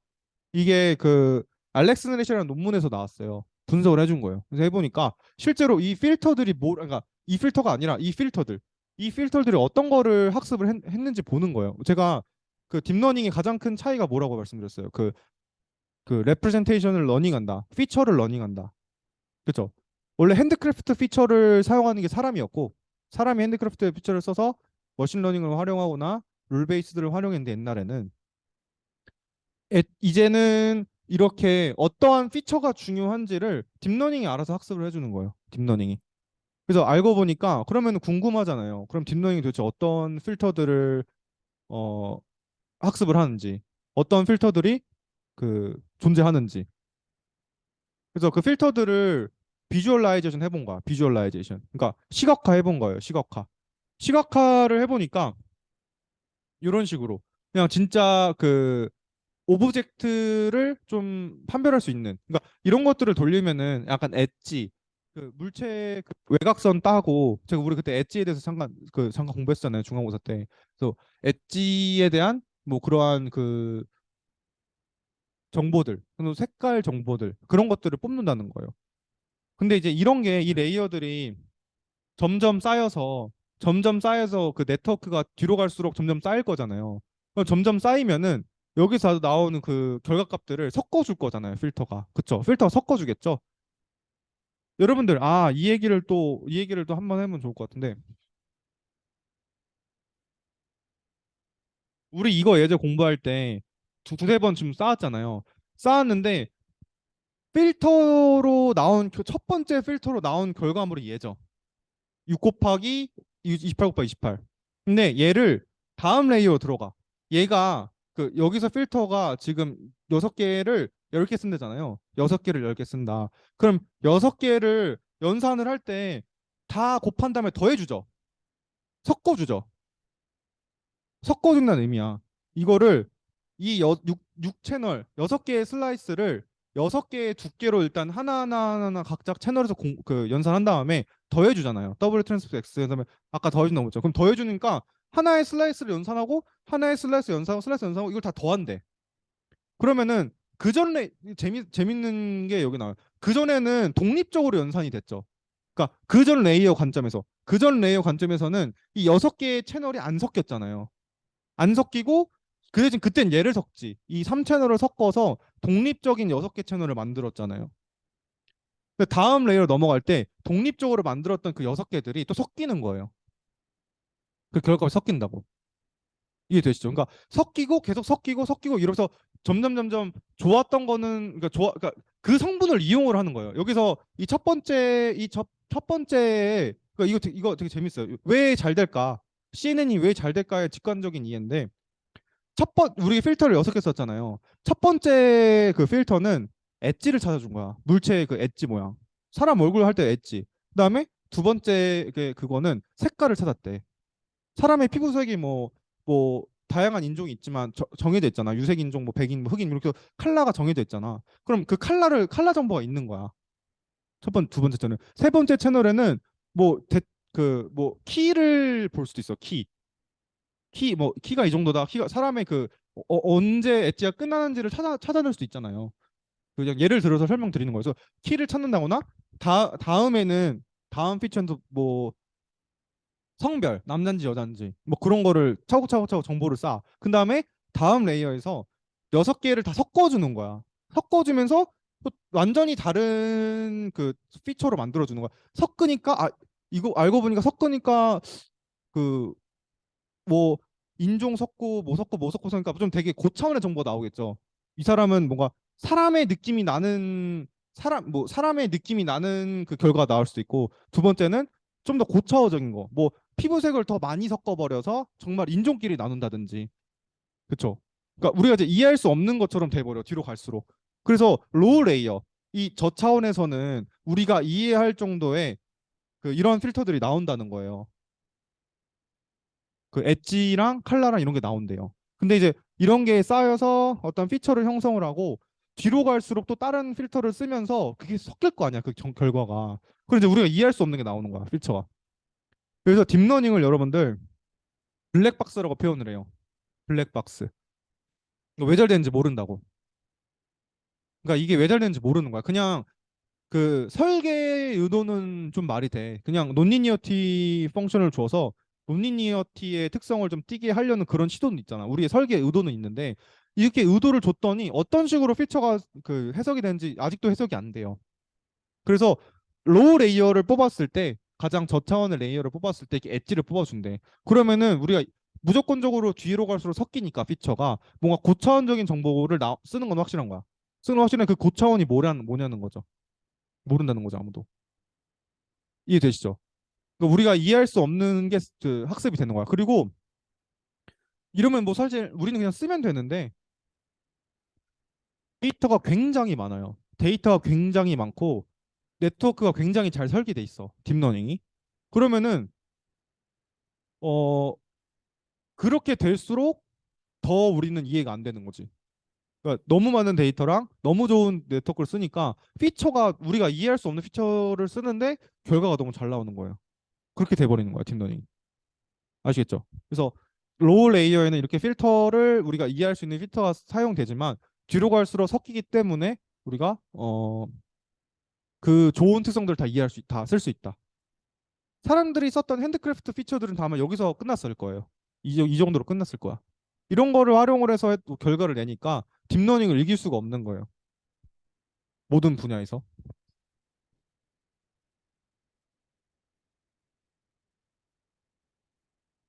이게 그 알렉스 네시라는 논문에서 나왔어요. 분석을 해준 거예요. 그래서 해보니까 실제로 이 필터들이 그러니까 이 필터가 아니라 이 필터들이 어떤 거를 학습을 했는지 보는 거예요. 제가 그 딥러닝의 가장 큰 차이가 뭐라고 말씀드렸어요. 그 레프레젠테이션을 러닝한다, 피처를 러닝한다, 그쵸? 원래 핸드크래프트 피처를 사용하는 게 사람이었고 사람이 핸드크래프트 피처를 써서 머신러닝을 활용하거나 룰 베이스들을 활용했는데 옛날에는 이제는 이렇게 어떠한 피처가 중요한지를 딥러닝이 알아서 학습을 해주는 거예요. 딥러닝이. 그래서 알고 보니까 그러면 궁금하잖아요. 그럼 딥러닝이 도대체 어떤 필터들을 어, 학습을 하는지, 어떤 필터들이 존재하는지. 그래서 그 필터들을 비주얼라이제이션 해본 거야. 비주얼라이제이션. 그러니까 시각화 해본 거예요. 시각화. 시각화를 해보니까 이런 식으로 그냥 진짜 오브젝트를 좀 판별할 수 있는 그러니까 이런 것들을 돌리면은 약간 엣지 물체 외곽선 따고 제가 우리 그때 엣지에 대해서 잠깐 공부했잖아요 중간고사 때 그래서 엣지에 대한 뭐 그러한 정보들 그리고 색깔 정보들 그런 것들을 뽑는다는 거예요. 근데 이제 이런 게 이 레이어들이 점점 쌓여서 그 네트워크가 뒤로 갈수록 점점 쌓일 거잖아요. 그럼 점점 쌓이면은 여기서 나오는 그 결과값들을 섞어줄 거잖아요. 필터가. 그쵸? 필터가 섞어주겠죠? 여러분들, 이 얘기를 또 한번 해보면 좋을 것 같은데, 우리 이거 예제 공부할 때 두세 번 지금 쌓았잖아요. 쌓았는데, 첫 번째 필터로 나온 결과물이 얘죠. 6 곱하기 28 곱하기 28. 근데 얘를 다음 레이어로 들어가. 얘가 여기서 필터가 지금 6개를 10개 쓴다잖아요. 6개를 10개 쓴다. 그럼 6개를 연산을 할 때 다 곱한 다음에 더해주죠. 섞어주죠. 섞어준다는 의미야. 이거를 이 6채널 6개의 슬라이스를 6개의 두께로 일단 하나하나 각자 채널에서 연산한 다음에 더해주잖아요. 더블 트랜스포즈 X 그다음에 아까 더해준다고 했죠. 그럼 더해주니까 하나의 슬라이스를 연산하고 하나의 슬라이스 연산하고 슬라이스 연산하고 이걸 다 더한대. 그러면은 재밌는 게 여기 나와요. 그전에는 독립적으로 연산이 됐죠. 그러니까 그 전 레이어 관점에서는 이 6개의 채널이 안 섞였잖아요. 안 섞이고 그 대신 그땐 얘를 섞지. 이 3채널을 섞어서 독립적인 6개 채널을 만들었잖아요. 근데 다음 레이어로 넘어갈 때 독립적으로 만들었던 그 6개들이 또 섞이는 거예요. 그 결과가 섞인다고. 이해되시죠? 그러니까 섞이고 계속 섞이고 이러면서 점점 좋았던 거는 그러니까 그 성분을 이용을 하는 거예요. 여기서 첫 번째 이거 되게 재밌어요. 왜 잘 될까? CNN이 왜 잘 될까의 직관적인 이해인데 우리 필터를 6개 썼잖아요. 첫 번째 그 필터는 엣지를 찾아준 거야. 물체의 그 엣지 모양. 사람 얼굴 할 때 엣지. 그다음에 두 번째 그거는 색깔을 찾았대. 사람의 피부색이 뭐 다양한 인종이 있지만 정해져 있잖아. 유색 인종, 뭐 백인, 뭐 흑인 이렇게 컬러가 정해져 있잖아. 그럼 그 컬러 정보가 있는 거야. 두 번째 채널. 세 번째 채널에는 뭐 뭐 키를 볼 수도 있어. 뭐 키가 이 정도다. 키가 사람의 언제 엣지가 끝나는지를 찾아낼 수도 있잖아요. 그냥 예를 들어서 설명드리는 거여서 키를 찾는다거나 다음에는 다음 피처는 뭐 성별, 남잔지 여잔지 뭐 그런 거를 차곡차곡 정보를 쌓아. 그 다음에 다음 레이어에서 6개를 다 섞어주는 거야. 섞어주면서 또 완전히 다른 그 피처로 만들어주는 거야. 섞으니까 이거 알고 보니까 섞으니까 그 뭐 인종 섞고 뭐 섞고 하니까 좀 되게 고차원의 정보가 나오겠죠. 이 사람은 뭔가 사람의 느낌이 나는 사람의 느낌이 나는 그 결과가 나올 수도 있고, 두 번째는 좀 더 고차원적인 거. 뭐 피부색을 더 많이 섞어버려서 정말 인종끼리 나눈다든지. 그쵸? 그러니까 우리가 이제 이해할 수 없는 것처럼 돼버려 뒤로 갈수록. 그래서 로우 레이어 이 저차원에서는 우리가 이해할 정도의 이런 필터들이 나온다는 거예요. 그 엣지랑 컬러랑 이런 게 나온대요. 근데 이제 이런 게 쌓여서 어떤 피처를 형성을 하고 뒤로 갈수록 또 다른 필터를 쓰면서 그게 섞일 거 아니야, 결과가. 그래서 이제 우리가 이해할 수 없는 게 나오는 거야, 필터가. 그래서 딥러닝을 여러분들 블랙박스라고 표현을 해요. 블랙박스. 왜 잘 되는지 모른다고. 그러니까 이게 왜 잘 되는지 모르는 거야. 그냥 그 설계 의도는 좀 말이 돼. 그냥 논리니어티 펑션을 줘서 논리니어티의 특성을 좀 띄게 하려는 그런 시도는 있잖아. 우리의 설계 의도는 있는데 이렇게 의도를 줬더니 어떤 식으로 필터가 해석이 되는지 아직도 해석이 안 돼요. 그래서 로우 레이어를 뽑았을 때 가장 저차원의 레이어를 뽑았을 때 이렇게 엣지를 뽑아준대. 그러면은 우리가 무조건적으로 뒤로 갈수록 섞이니까 피처가 뭔가 고차원적인 정보를 쓰는 건 확실한 거야. 쓰는 건 확실한 그 고차원이 뭐냐는 거죠. 모른다는 거죠, 아무도. 이해되시죠? 그러니까 우리가 이해할 수 없는 게 학습이 되는 거야. 그리고 이러면 뭐 사실 우리는 그냥 쓰면 되는데 데이터가 굉장히 많아요. 데이터가 굉장히 많고 네트워크가 굉장히 잘 설계돼 있어. 딥러닝이. 그러면은 어 그렇게 될수록 더 우리는 이해가 안 되는 거지. 그러니까 너무 많은 데이터랑 너무 좋은 네트워크를 쓰니까 피처가 우리가 이해할 수 없는 피처를 쓰는데 결과가 너무 잘 나오는 거예요. 그렇게 돼버리는 거야, 딥러닝. 아시겠죠? 그래서 로우 레이어에는 이렇게 필터를 우리가 이해할 수 있는 필터가 사용되지만 뒤로 갈수록 섞이기 때문에 우리가 그 좋은 특성들을 다 이해할 수 있다, 쓸 수 있다. 사람들이 썼던 핸드크래프트 피처들은 다 아마 여기서 끝났을 거예요. 이 정도로 끝났을 거야. 이런 거를 활용을 해서 또 결과를 내니까 딥러닝을 이길 수가 없는 거예요. 모든 분야에서.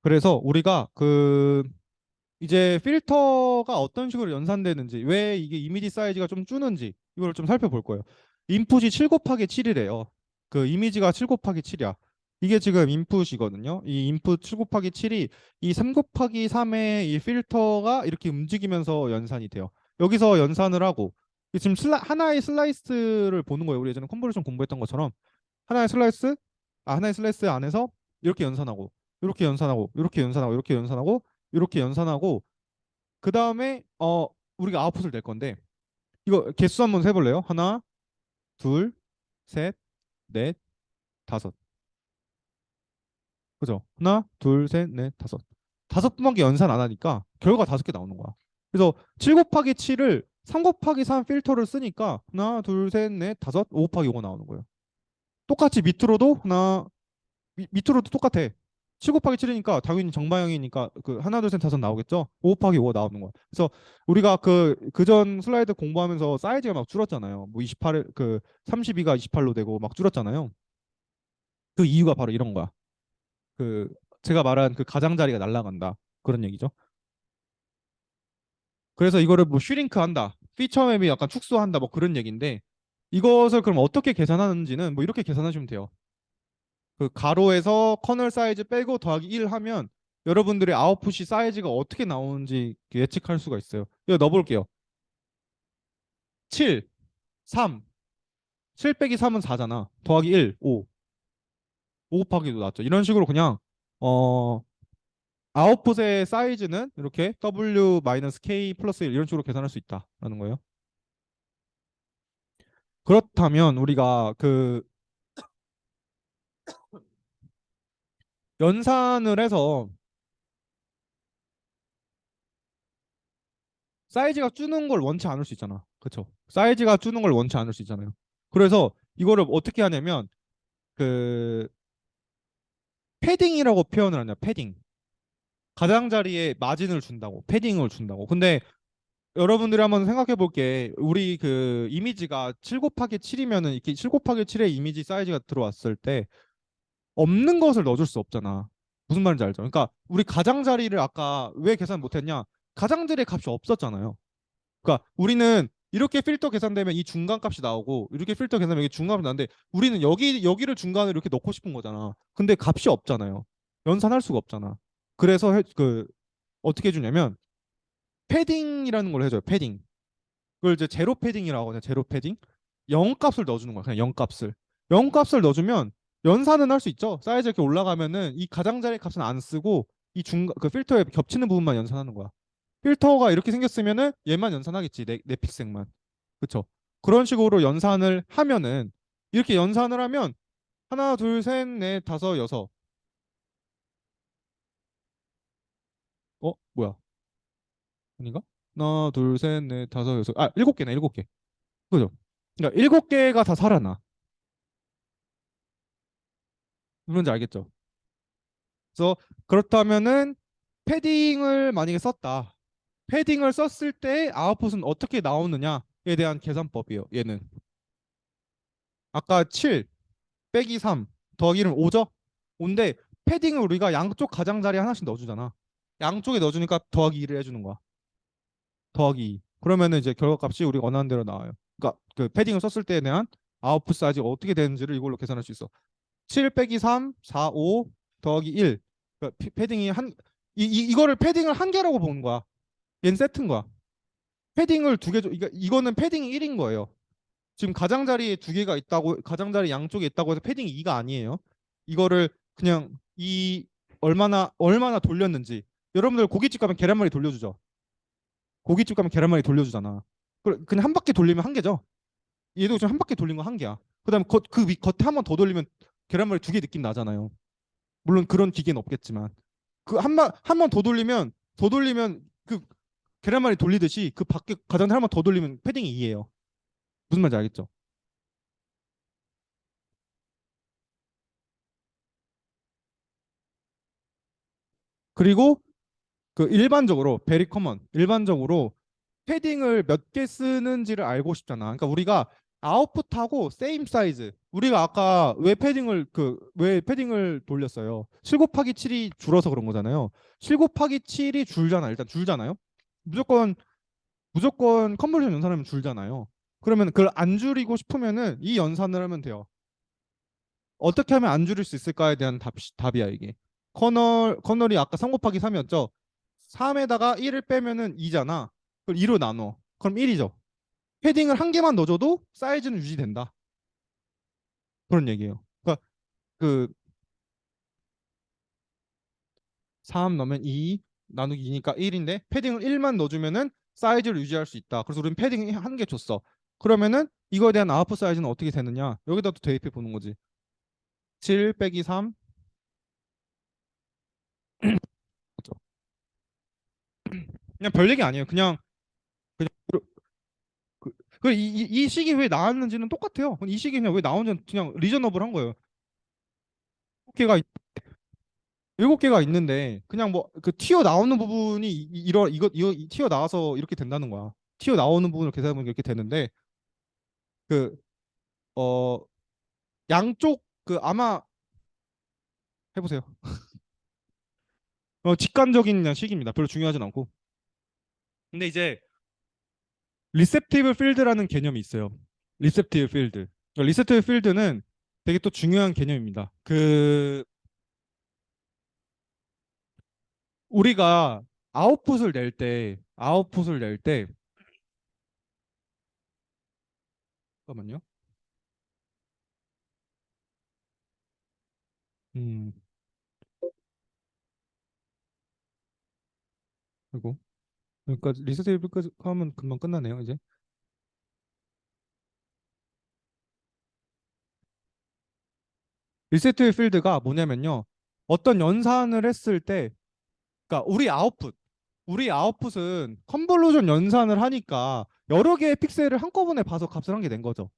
그래서 우리가 이제 필터가 어떤 식으로 연산되는지, 왜 이게 이미지 사이즈가 좀 주는지 이걸 좀 살펴볼 거예요. 인풋이 7 곱하기 7이래요. 그 이미지가 7 곱하기 7이야. 이게 지금 인풋이거든요. 이 인풋 7 곱하기 7이 이 3 곱하기 3의 이 필터가 이렇게 움직이면서 연산이 돼요. 여기서 연산을 하고 지금 하나의 슬라이스를 보는 거예요. 우리 예전에 컨볼루션 공부했던 것처럼 하나의 슬라이스, 하나의 슬라이스 안에서 이렇게 연산하고 이렇게 연산하고 이렇게 연산하고 이렇게 연산하고 이렇게 연산하고 그 다음에 우리가 아웃풋을 낼 건데 이거 개수 한번 세볼래요? 하나, 둘, 셋, 넷, 다섯. 그죠? 하나, 둘, 셋, 넷, 다섯. 다섯 분밖에 연산 안 하니까 결과 5개 나오는 거야. 그래서 7 곱하기 7을 3 곱하기 3 필터를 쓰니까 하나, 둘, 셋, 넷, 다섯, 5 곱하기 5가 나오는 거예요. 똑같이 밑으로도 똑같아. 7 곱하기 7이니까 당연히 정방향이니까 그 하나 둘 셋 다섯 나오겠죠. 5 곱하기 5가 나오는 거야. 그래서 우리가 그전 슬라이드 공부하면서 사이즈가 막 줄었잖아요. 뭐 28, 32가 28로 되고 막 줄었잖아요. 그 이유가 바로 이런 거야. 그 제가 말한 그 가장자리가 날아간다. 그런 얘기죠. 그래서 이거를 뭐 슈링크 한다. 피처 맵이 약간 축소한다. 뭐 그런 얘기인데 이것을 그럼 어떻게 계산하는지는 뭐 이렇게 계산하시면 돼요. 그 가로에서 커널 사이즈 빼고 더하기 1 하면 여러분들의 아웃풋이 사이즈가 어떻게 나오는지 예측할 수가 있어요. 이거 넣어볼게요. 7. 3. 7 빼기 3은 4잖아. 더하기 1, 5. 5 곱하기 2 나왔죠. 이런 식으로 그냥 어 아웃풋의 사이즈는 이렇게 W-K 플러스 1 이런 식으로 계산할 수 있다라는 거예요. 그렇다면 우리가 그 연산을 해서 사이즈가 주는 걸 원치 않을 수 있잖아. 그렇죠? 사이즈가 주는 걸 원치 않을 수 있잖아요. 그래서 이거를 어떻게 하냐면 그 패딩이라고 표현을 하냐. 패딩. 가장자리에 마진을 준다고. 패딩을 준다고. 근데 여러분들이 한번 생각해 볼게. 우리 그 이미지가 7 곱하기 7이면은 이렇게 7 곱하기 7의 이미지 사이즈가 들어왔을 때 없는 것을 넣어줄 수 없잖아. 무슨 말인지 알죠? 그러니까 우리 가장자리를 아까 왜 계산 못했냐? 가장자리 값이 없었잖아요. 그러니까 우리는 이렇게 필터 계산되면 이 중간 값이 나오고 이렇게 필터 계산되면 여기 중간값이 나는데 우리는 여기를 중간으로 이렇게 넣고 싶은 거잖아. 근데 값이 없잖아요. 연산할 수가 없잖아. 그래서 어떻게 해주냐면 패딩이라는 걸 해줘요. 패딩. 그걸 이제 제로 패딩이라고 하냐. 제로 패딩. 0 값을 넣어주는 거야. 그냥 0 값을. 0 값을 넣어주면 연산은 할 수 있죠. 사이즈 이렇게 올라가면은 이 가장자리 값은 안 쓰고 이 중간 그 필터에 겹치는 부분만 연산하는 거야. 필터가 이렇게 생겼으면은 얘만 연산하겠지. 내 픽색만. 그쵸? 그런 식으로 연산을 하면은 이렇게 연산을 하면 하나, 둘, 셋, 넷, 다섯, 여섯. 뭐야? 아닌가? 하나, 둘, 셋, 넷, 다섯, 여섯. 아, 7개네, 7개. 그죠? 그러니까 7개가 다 살아나. 뭔지 알겠죠? 그래서 그렇다면은 패딩을 만약에 썼다. 패딩을 썼을 때 아웃풋은 어떻게 나오느냐에 대한 계산법이에요. 얘는 아까 7 빼기 3 더하기 1은 5죠? 5인데 패딩을 우리가 양쪽 가장자리에 하나씩 넣어주잖아. 양쪽에 넣어주니까 더하기 2를 해주는 거야. 더하기 2. 그러면은 이제 결과값이 우리가 원하는 대로 나와요. 그러니까 그 패딩을 썼을 때에 대한 아웃풋 사이즈가 어떻게 되는지를 이걸로 계산할 수 있어. 7 빼기 3, 4, 5 더하기 1. 그러니까 패딩이 이거를 패딩을 한 개라고 보는 거야. 얘는 세트인 거야. 패딩을 두 개, 이거는 패딩이 1인 거예요. 지금 가장자리에 두 개가 있다고, 가장자리 양쪽에 있다고 해서 패딩이 2가 아니에요. 이거를 그냥 얼마나 돌렸는지. 여러분들 고깃집 가면 계란말이 돌려주죠. 고깃집 가면 계란말이 돌려주잖아. 그냥 한 바퀴 돌리면 한 개죠. 얘도 지금 한 바퀴 돌린 거 한 개야. 그다음에 겉에 한 번 더 돌리면 계란말이 두 개 느낌 나잖아요. 물론 그런 기계는 없겠지만 그 한 번 더 돌리면 그 계란말이 돌리듯이 그 밖에 가장 한 번 더 돌리면 패딩이 2예요. 무슨 말인지 알겠죠? 그리고 그 일반적으로 베리 커먼 일반적으로 패딩을 몇 개 쓰는지를 알고 싶잖아. 그러니까 우리가 아웃풋하고 세임 사이즈. 우리가 아까 왜 패딩을 돌렸어요? 7 곱하기 7이 줄어서 그런 거잖아요. 7 곱하기 7이 줄잖아. 일단 줄잖아요. 무조건 컨버전 연산하면 줄잖아요. 그러면 그걸 안 줄이고 싶으면은 이 연산을 하면 돼요. 어떻게 하면 안 줄일 수 있을까에 대한 답이야 이게. 커널이 아까 3 곱하기 3이었죠. 3에다가 1을 빼면은 2잖아. 그걸 2로 나눠. 그럼 1이죠. 패딩을 한 개만 넣어줘도 사이즈는 유지된다. 그런 얘기예요. 그러니까 그 3 넣으면 2 나누기 2니까 1인데 패딩을 1만 넣어주면은 사이즈를 유지할 수 있다. 그래서 우리는 패딩 한 개 줬어. 그러면은 이거에 대한 아웃풋 사이즈는 어떻게 되느냐? 여기다 또 대입해 보는 거지. 7 빼기 3. 그냥 별 얘기 아니에요. 그냥 그, 이 식이 왜 나왔는지는 똑같아요. 이 식이 그냥 왜 나오는지 그냥 리저너블한 거예요. 7개가 7개가 있는데 그냥 뭐 그 튀어 나오는 부분이 이거 튀어 나와서 이렇게 된다는 거야. 튀어 나오는 부분을 계산하면 이렇게 되는데 그 어 양쪽 그 아마 해보세요. 직관적인 그냥 식입니다. 별로 중요하진 않고. 근데 이제 리셉티브 필드라는 개념이 있어요. 리셉티브 필드. 리셉티브 필드는 되게 또 중요한 개념입니다. 그 우리가 아웃풋을 낼 때 잠깐만요. 음, 그리고 그러니까 리셋 필드 하면 금방 끝나네요, 이제. 리셋 필드가 뭐냐면요. 어떤 연산을 했을 때, 그러니까 우리 아웃풋은 컨볼루션 연산을 하니까 여러 개의 픽셀을 한꺼번에 봐서 값을 한 게 된 거죠.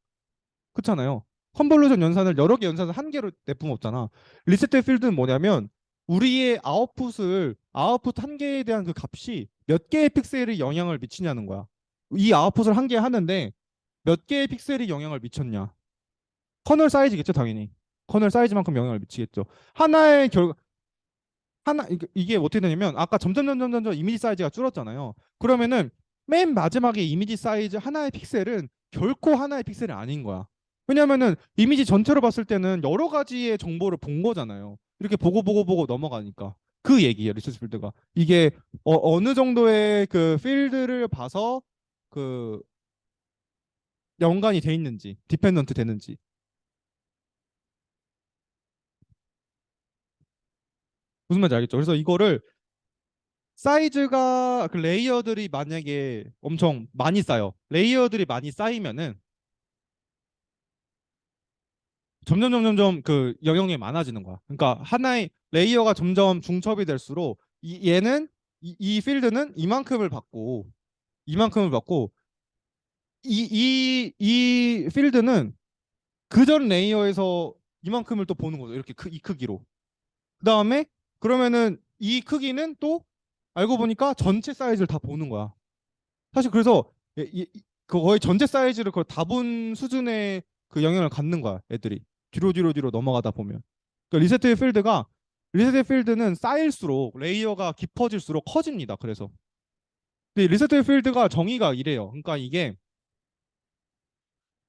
그렇잖아요. 컨볼루션 연산을 여러 개 연산을 한 개로 내뿜 없잖아. 리셋 필드는 뭐냐면 우리의 아웃풋 한 개에 대한 그 값이 몇 개의 픽셀이 영향을 미치냐는 거야. 이 아웃풋을 한 개 하는데 몇 개의 픽셀이 영향을 미쳤냐. 커널 사이즈겠죠, 당연히. 커널 사이즈만큼 영향을 미치겠죠. 하나의 결 이게 어떻게 되냐면 아까 점점 이미지 사이즈가 줄었잖아요. 그러면은 맨 마지막에 이미지 사이즈 하나의 픽셀은 결코 하나의 pik셀이 아닌 거야. 왜냐면은 이미지 전체로 봤을 때는 여러 가지의 정보를 본 거잖아요. 이렇게 보고 넘어가니까. 그 얘기예요, 리서치 필드가. 이게 어느 정도의 그 필드를 봐서 그 연관이 돼 있는지, 디펜던트 되는지. 무슨 말인지 알겠죠? 그래서 이거를 사이즈가 그 레이어들이 만약에 엄청 많이 쌓여 레이어들이 많이 쌓이면은 점점 그 영역이 많아지는 거야. 그러니까 하나의 레이어가 점점 중첩이 될수록 얘는 이 필드는 이만큼을 받고 이 필드는 그 전 레이어에서 이만큼을 또 보는 거죠. 이렇게 이 크기로. 그다음에 그러면은 이 크기는 또 알고 보니까 전체 사이즈를 다 보는 거야. 사실 그래서 그 거의 전체 사이즈를 거의 다본 수준의 그 영향을 갖는 거야, 애들이. 뒤로 넘어가다 보면. 그러니까 리세트 필드는 쌓일수록 레이어가 깊어질수록 커집니다. 그래서. 근데 리세트 필드가 정의가 이래요. 그러니까 이게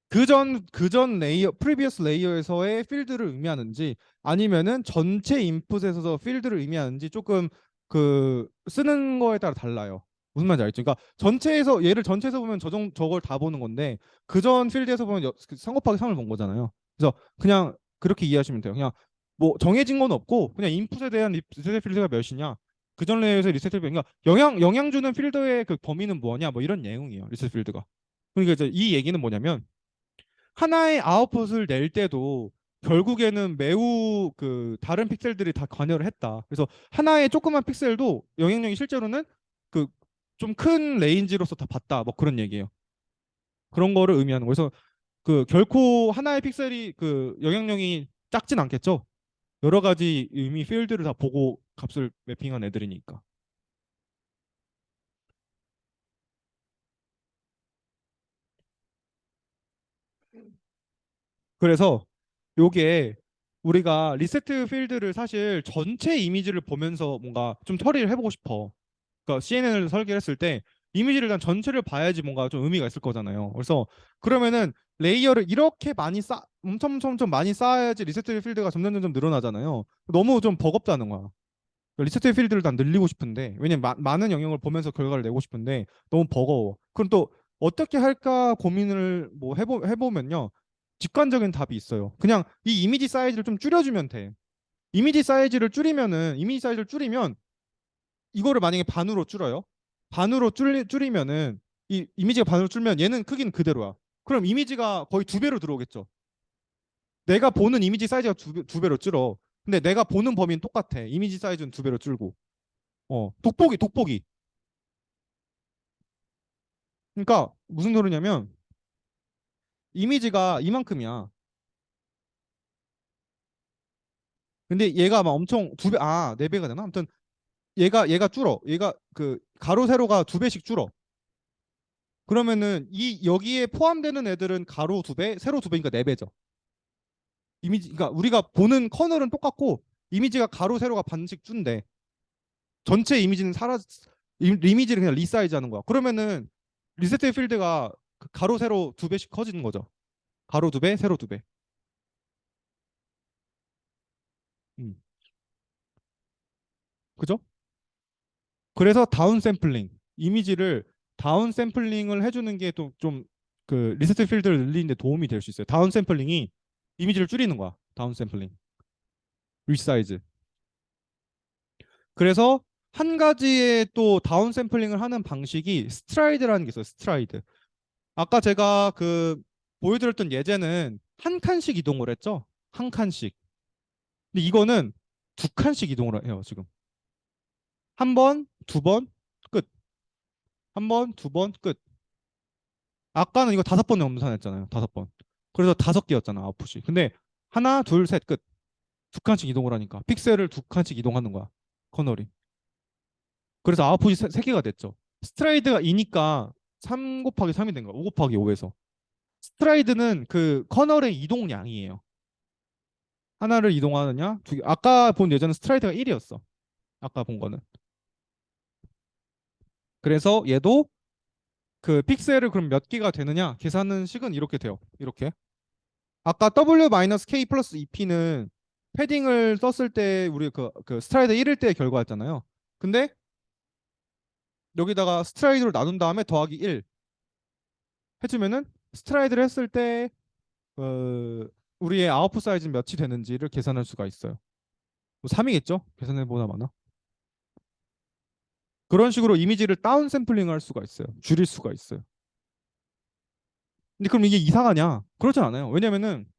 그전 레이어, 프리비어스 레이어에서의 필드를 의미하는지 아니면은 전체 인풋에서 필드를 의미하는지 조금 그 쓰는 거에 따라 달라요. 무슨 말인지 알죠? 그러니까 얘를 전체에서 보면 저걸 다 보는 건데 그전 필드에서 보면 3 곱하기 3을 본 거잖아요. 그래서 그냥 그렇게 이해하시면 돼요. 그냥 뭐 정해진 건 없고 그냥 인풋에 대한 리셋 필드가 몇이냐 그전 레이어에서 리셋 필드 그러니까 영향 주는 필드의 그 범위는 뭐냐 뭐 이런 내용이에요. 리셋 필드가. 그러니까 이제 이 얘기는 뭐냐면 하나의 아웃풋을 낼 때도 결국에는 매우 그 다른 픽셀들이 다 관여를 했다. 그래서 하나의 조그만 픽셀도 영향력이 실제로는 그 좀 큰 레인지로서 다 봤다. 뭐 그런 얘기예요. 그런 거를 의미하는 거예요. 그래서 그 결코 하나의 픽셀이 그 영향력이 작진 않겠죠. 여러 가지 의미 필드를 다 보고 값을 매핑한 애들이니까. 그래서 요게 우리가 리세트 필드를 사실 전체 이미지를 보면서 뭔가 좀 처리를 해보고 싶어. 그러니까 CNN을 설계를 했을 때 이미지를 일단 전체를 봐야지 뭔가 좀 의미가 있을 거잖아요. 그래서 그러면은 레이어를 이렇게 엄청 많이 쌓아야지 리세트 필드가 점점 늘어나잖아요. 너무 좀 버겁다는 거야. 그러니까 리세트 필드를 다 늘리고 싶은데 왜냐면 많은 영역을 보면서 결과를 내고 싶은데 너무 버거워. 그럼 또 어떻게 할까 고민을 뭐 해보면요. 직관적인 답이 있어요. 그냥 이 이미지 사이즈를 좀 줄여주면 돼. 이미지 사이즈를 줄이면 이거를 만약에 반으로 줄여요. 반으로 줄이면은 이 이미지가 반으로 줄면 얘는 크기는 그대로야. 그럼 이미지가 거의 2배로 들어오겠죠. 내가 보는 이미지 사이즈가 두 배로 줄어. 근데 내가 보는 범위는 똑같아. 이미지 사이즈는 2배로 줄고. 돋보기. 그러니까 무슨 소리냐면 이미지가 이만큼이야. 근데 얘가 막 엄청 2배, 4배가 되나? 아무튼 얘가 줄어. 얘가 그 가로 세로가 2배씩 줄어. 그러면은 이 여기에 포함되는 애들은 가로 2배, 세로 2배니까 4배죠. 그러니까 우리가 보는 커널은 똑같고 이미지가 가로 세로가 반씩 준대. 전체 이미지는 이미지를 그냥 리사이즈 하는 거야. 그러면은 리세트 필드가 그 가로 세로 2배씩 커지는 거죠. 가로 2배, 세로 2배. 음. 그죠? 그래서 다운 샘플링을 해주는 게 또 좀 그 리셋 필드를 늘리는 데 도움이 될 수 있어요. 다운 샘플링이 이미지를 줄이는 거야. 다운 샘플링, 리사이즈. 그래서 한 가지의 또 다운 샘플링을 하는 방식이 스트라이드라는 게 있어요. 스트라이드. 아까 제가 그 보여드렸던 예제는 한 칸씩 이동을 했죠. 한 칸씩. 근데 이거는 두 칸씩 이동을 해요, 지금. 한 번, 두 번, 끝. 한 번, 두 번, 끝. 아까는 이거 5번 염산했잖아요. 5번. 그래서 5개였잖아, 아웃풋이. 근데 하나, 둘, 셋, 끝. 두 칸씩 이동을 하니까 픽셀을 두 칸씩 이동하는 거야. 커널이. 그래서 아웃풋이 세개가 됐죠. 스트라이드가 2니까 3 곱하기 3이 된 거야. 5 곱하기 5에서. 스트라이드는 그 커널의 이동량이에요. 하나를 이동하느냐, 두 개. 아까 본 예전은 스트라이드가 1이었어. 아까 본 거는. 그래서 얘도 그 픽셀을 그럼 몇 개가 되느냐 계산은 식은 이렇게 돼요. 이렇게. 아까 W-K 플러스 EP는 패딩을 썼을 때 우리 그 스트라이드 1일 때 결과였잖아요. 근데 여기다가 스트라이드로 나눈 다음에 더하기 1 해주면은 스트라이드를 했을 때 우리의 아웃풋 사이즈는 몇이 되는지를 계산할 수가 있어요. 뭐 3이겠죠? 계산해보다 많아. 그런 식으로 이미지를 다운 샘플링 할 수가 있어요. 줄일 수가 있어요. 근데 그럼 이게 이상하냐? 그렇진 않아요. 왜냐면은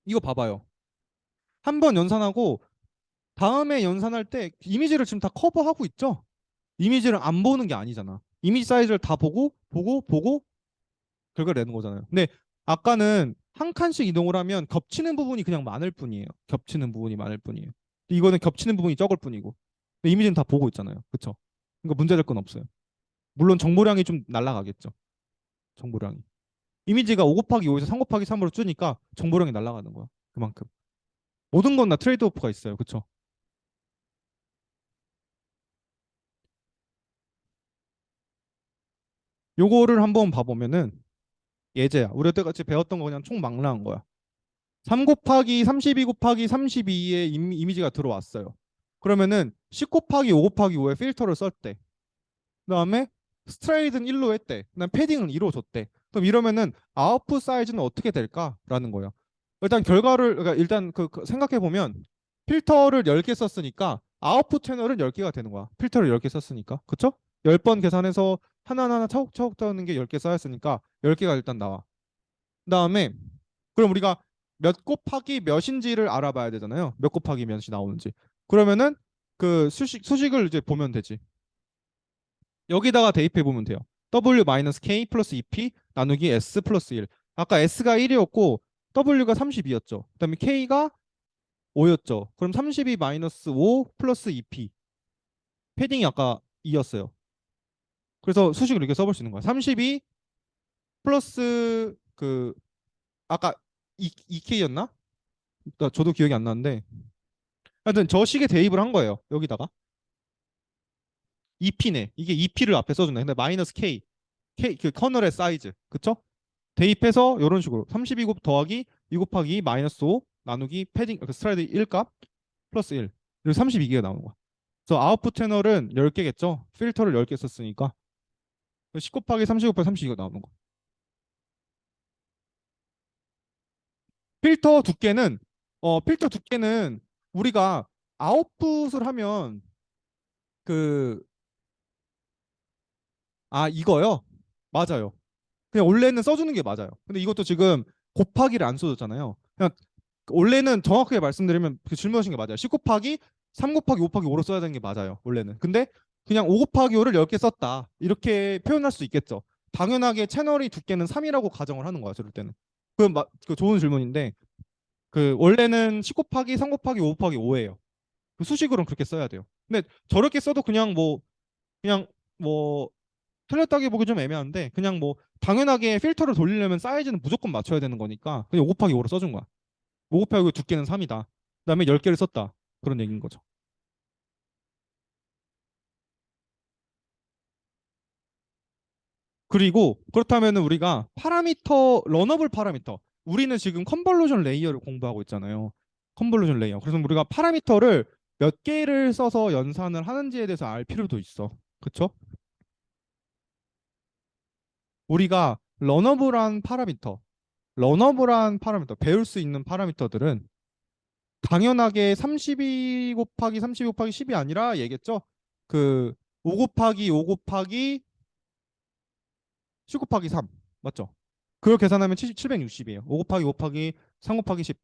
이거 봐봐요. 한 번 연산하고 다음에 연산할 때 이미지를 지금 다 커버하고 있죠? 이미지를 안 보는 게 아니잖아. 이미지 사이즈를 다 보고 결과를 내는 거잖아요. 근데 아까는 한 칸씩 이동을 하면 겹치는 부분이 그냥 많을 뿐이에요. 겹치는 부분이 많을 뿐이에요. 이거는 겹치는 부분이 적을 뿐이고. 근데 이미지는 다 보고 있잖아요. 그쵸? 그러니까 문제될 건 없어요. 물론 정보량이 좀 날라가겠죠. 정보량이. 이미지가 5 곱하기 5에서 3 곱하기 3으로 줄니까 정보량이 날아가는 거야. 그만큼. 모든 건 다 트레이드 오프가 있어요. 그쵸? 요거를 한번 봐보면은 예제야. 우리 때같이 배웠던 거 그냥 총망라한 거야. 3 곱하기 32 곱하기 32의 이미지가 들어왔어요. 그러면은 10 곱하기 5 곱하기 5의 필터를 썼대. 그다음에 스트레이드는 1로 했대. 그다음 패딩은 2로 줬대. 그럼 이러면은 아웃풋 사이즈는 어떻게 될까라는 거예요. 일단 결과를 그러니까 일단 생각해 보면 필터를 10개 썼으니까 아웃풋 채널은 10개가 되는 거야. 필터를 10개 썼으니까. 그쵸? 10번 계산해서 하나하나 차곡차곡 떠는 게 10개 쌓였으니까 10개가 일단 나와. 그다음에 그럼 우리가 몇 곱하기 몇인지를 알아봐야 되잖아요. 몇 곱하기 몇이 나오는지. 그러면은 그 수식을 이제 보면 되지. 여기다가 대입해 보면 돼요. W-K 플러스 2P 나누기 S 플러스 1. 아까 S가 1이었고 W가 32였죠. 그다음에 K가 5였죠. 그럼 32 마이너스 5 플러스 2P. 패딩이 아까 2였어요. 그래서 수식을 이렇게 써볼 수 있는 거야. 32 플러스 그 아까 2K였나? 저도 기억이 안 나는데 하여튼 저 식에 대입을 한 거예요. 여기다가 2P네. 이게 2P를 앞에 써준다. 근데 마이너스 K 그 커널의 사이즈. 그쵸? 대입해서 이런 식으로 32곱 더하기 2 곱하기 2 마이너스 5 나누기 패딩 그 스트라이드 1값 플러스 1 그리고 32개가 나오는 거야. 그래서 아웃풋 채널은 10개겠죠. 필터를 10개 썼으니까 10 곱하기 30 곱하기 32가 나오는 거. 필터 두께는 우리가 아웃풋을 하면 그 이거요. 맞아요. 그냥 원래는 써주는 게 맞아요. 근데 이것도 지금 곱하기를 안 써줬잖아요. 그냥 원래는 정확하게 말씀드리면 그 질문하신 게 맞아요. 10 곱하기 3 곱하기 5 곱하기 5로 써야 되는 게 맞아요. 원래는. 근데 그냥 5 곱하기 5를 10개 썼다. 이렇게 표현할 수 있겠죠. 당연하게 채널의 두께는 3이라고 가정을 하는 거야. 저럴 때는. 그 좋은 질문인데 그 원래는 10 곱하기 3 곱하기 5 곱하기 5예요. 그 수식으로는 그렇게 써야 돼요. 근데 저렇게 써도 그냥 뭐 틀렸다기 보기 좀 애매한데 그냥 뭐 당연하게 필터를 돌리려면 사이즈는 무조건 맞춰야 되는 거니까 그냥 5 곱하기 5로 써준 거야. 5 곱하기 5 두께는 3이다. 그다음에 10개를 썼다. 그런 얘기인 거죠. 그리고 그렇다면 우리가 러너블 파라미터. 우리는 지금 컨볼루션 레이어를 공부하고 있잖아요. 컨볼루션 레이어. 그래서 우리가 파라미터를 몇 개를 써서 연산을 하는지에 대해서 알 필요도 있어. 그쵸? 우리가 러너블한 파라미터, 러너블한 파라미터, 배울 수 있는 파라미터들은 당연하게 32 곱하기 32 곱하기 10이 아니라 얘기했죠. 그 5 곱하기 5 곱하기 10 곱하기 3 맞죠? 그걸 계산하면 760이에요. 5 곱하기 5 곱하기 3 곱하기 10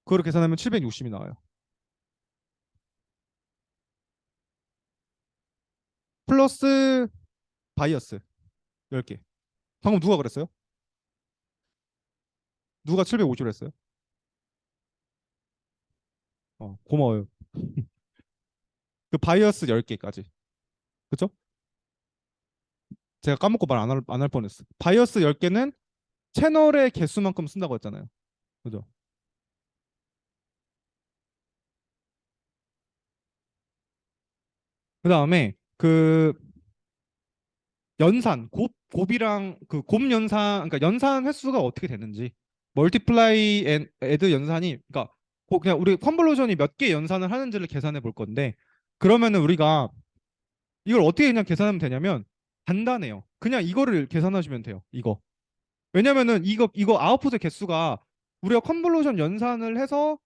그걸 계산하면 760이 나와요. 플러스 바이어스 10개. 방금 누가 그랬어요? 누가 750을 했어요? 고마워요. 그 바이어스 10개까지. 그쵸? 제가 까먹고 말 안 할 뻔했어. 바이어스 10개는 채널의 개수만큼 쓴다고 했잖아요. 그죠? 그 다음에 그 연산, 곱이랑 그 곱 연산, 그러니까 연산 횟수가 어떻게 되는지, 멀티플라이 앤 애드 연산이, 그러니까 그냥 우리 컨볼루션이 몇 개 연산을 하는지를 계산해 볼 건데, 그러면은 우리가 이걸 어떻게 그냥 계산하면 되냐면 간단해요. 그냥 이거를 계산하시면 돼요. 이거. 왜냐면은 이거 아웃풋의 개수가 우리가 컨볼루션 연산을 해서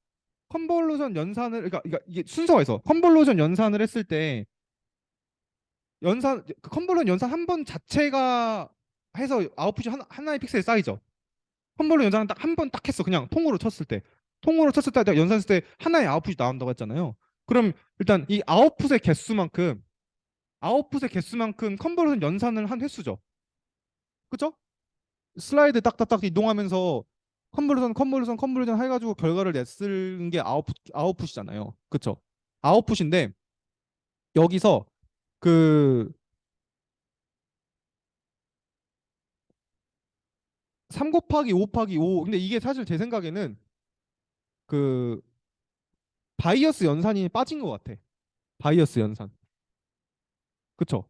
컨볼루션 연산을 그러니까 이게 순서가 있어. 컨볼루션 연산을 했을 때 그 컨볼루션 연산 한 번 자체가 해서 아웃풋이 하나의 픽셀 쌓이죠. 컨볼루션 연산은 딱 한 번 딱 했어. 그냥 통으로 쳤을 때 내가 연산했을 때 하나의 아웃풋이 나온다고 했잖아요. 그럼 일단 이 아웃풋의 개수만큼 컨볼루션 연산을 한 횟수죠. 그죠? 슬라이드 딱딱딱 이동하면서 컨볼루션 해가지고 결과를 냈을 게 아웃풋이잖아요. 그쵸? 아웃풋인데 여기서 그 3 곱하기 5 곱하기 5 근데 이게 사실 제 생각에는 그 바이어스 연산이 빠진 것 같아. 바이어스 연산. 그쵸?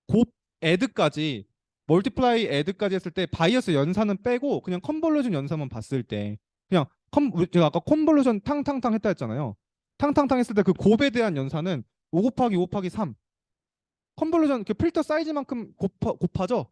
곱 애드까지 멀티플라이 애드까지 했을 때 바이어스 연산은 빼고 그냥 컨볼루션 연산만 봤을 때 그냥 제가 아까 컨볼루션 탕탕탕 했다 했잖아요. 탕탕탕 했을 때 그 곱에 대한 연산은 5 곱하기 5 곱하기 3 컨볼루션 그 필터 사이즈만큼 곱하죠.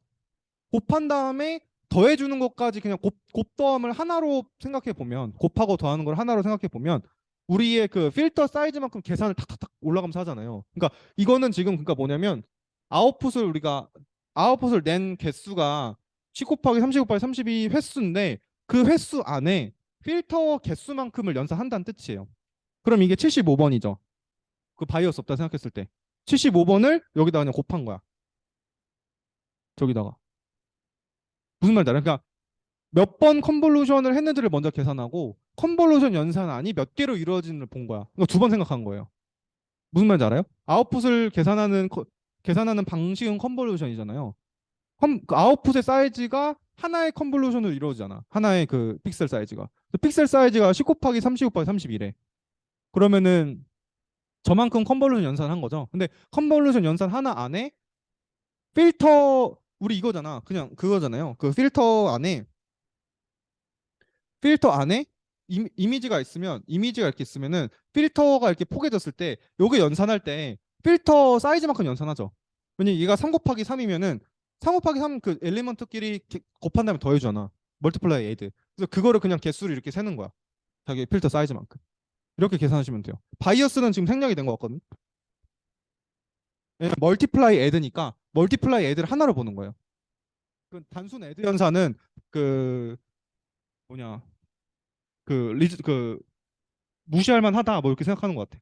곱한 다음에 더해주는 것까지 그냥 곱더함을 하나로 생각해 보면 곱하고 더하는 걸 하나로 생각해 보면 우리의 그 필터 사이즈만큼 계산을 탁탁탁 올라가면서 하잖아요. 그러니까 이거는 지금 그러니까 뭐냐면 아웃풋을 우리가 아웃풋을 낸 개수가 10 곱하기 30 곱하기 32 횟수인데 그 횟수 안에 필터 개수만큼을 연산한다는 뜻이에요. 그럼 이게 75번이죠. 그 바이어스 없다 생각했을 때 75번을 여기다 그냥 곱한 거야. 저기다가 무슨 말인지 알아? 그러니까 몇 번 컨볼루션을 했는지를 먼저 계산하고 컨볼루션 연산안이 몇 개로 이루어지는지를 본 거야. 이거 2번 생각한 거예요. 무슨 말인지 알아요? 아웃풋을 계산하는 방식은 컨볼루션이잖아요. 그 아웃풋의 사이즈가 하나의 컨볼루션으로 이루어지잖아. 하나의 그 픽셀 사이즈가. 그 픽셀 사이즈가 10 곱하기 30 곱하기 31에. 그러면은 저만큼 컨볼루션 연산한 거죠. 근데 컨볼루션 연산 하나 안에 필터 우리 이거잖아. 그냥 그거잖아요. 그 필터 안에 이미지가 이렇게 있으면은 필터가 이렇게 포개졌을 때 요게 연산할 때 필터 사이즈만큼 연산하죠. 왜냐면 얘가 3 곱하기 3이면은 3 곱하기 3 그 엘리먼트끼리 곱한 다음에 더해주잖아. 멀티플라이 에이드. 그래서 그거를 그냥 개수를 이렇게 세는 거야. 자기 필터 사이즈만큼. 이렇게 계산하시면 돼요. 바이어스는 지금 생략이 된 것 같거든. 왜냐면 멀티플라이 에드니까 멀티플라이 에드를 하나로 보는 거예요. 그 단순 에드 연산은 그 뭐냐 그 무시할 만하다 뭐 이렇게 생각하는 것 같아.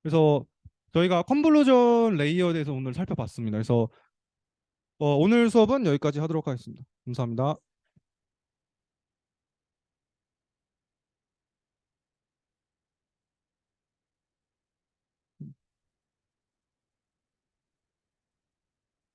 그래서 저희가 컨볼루전 레이어에 대해서 오늘 살펴봤습니다. 그래서 오늘 수업은 여기까지 하도록 하겠습니다. 감사합니다.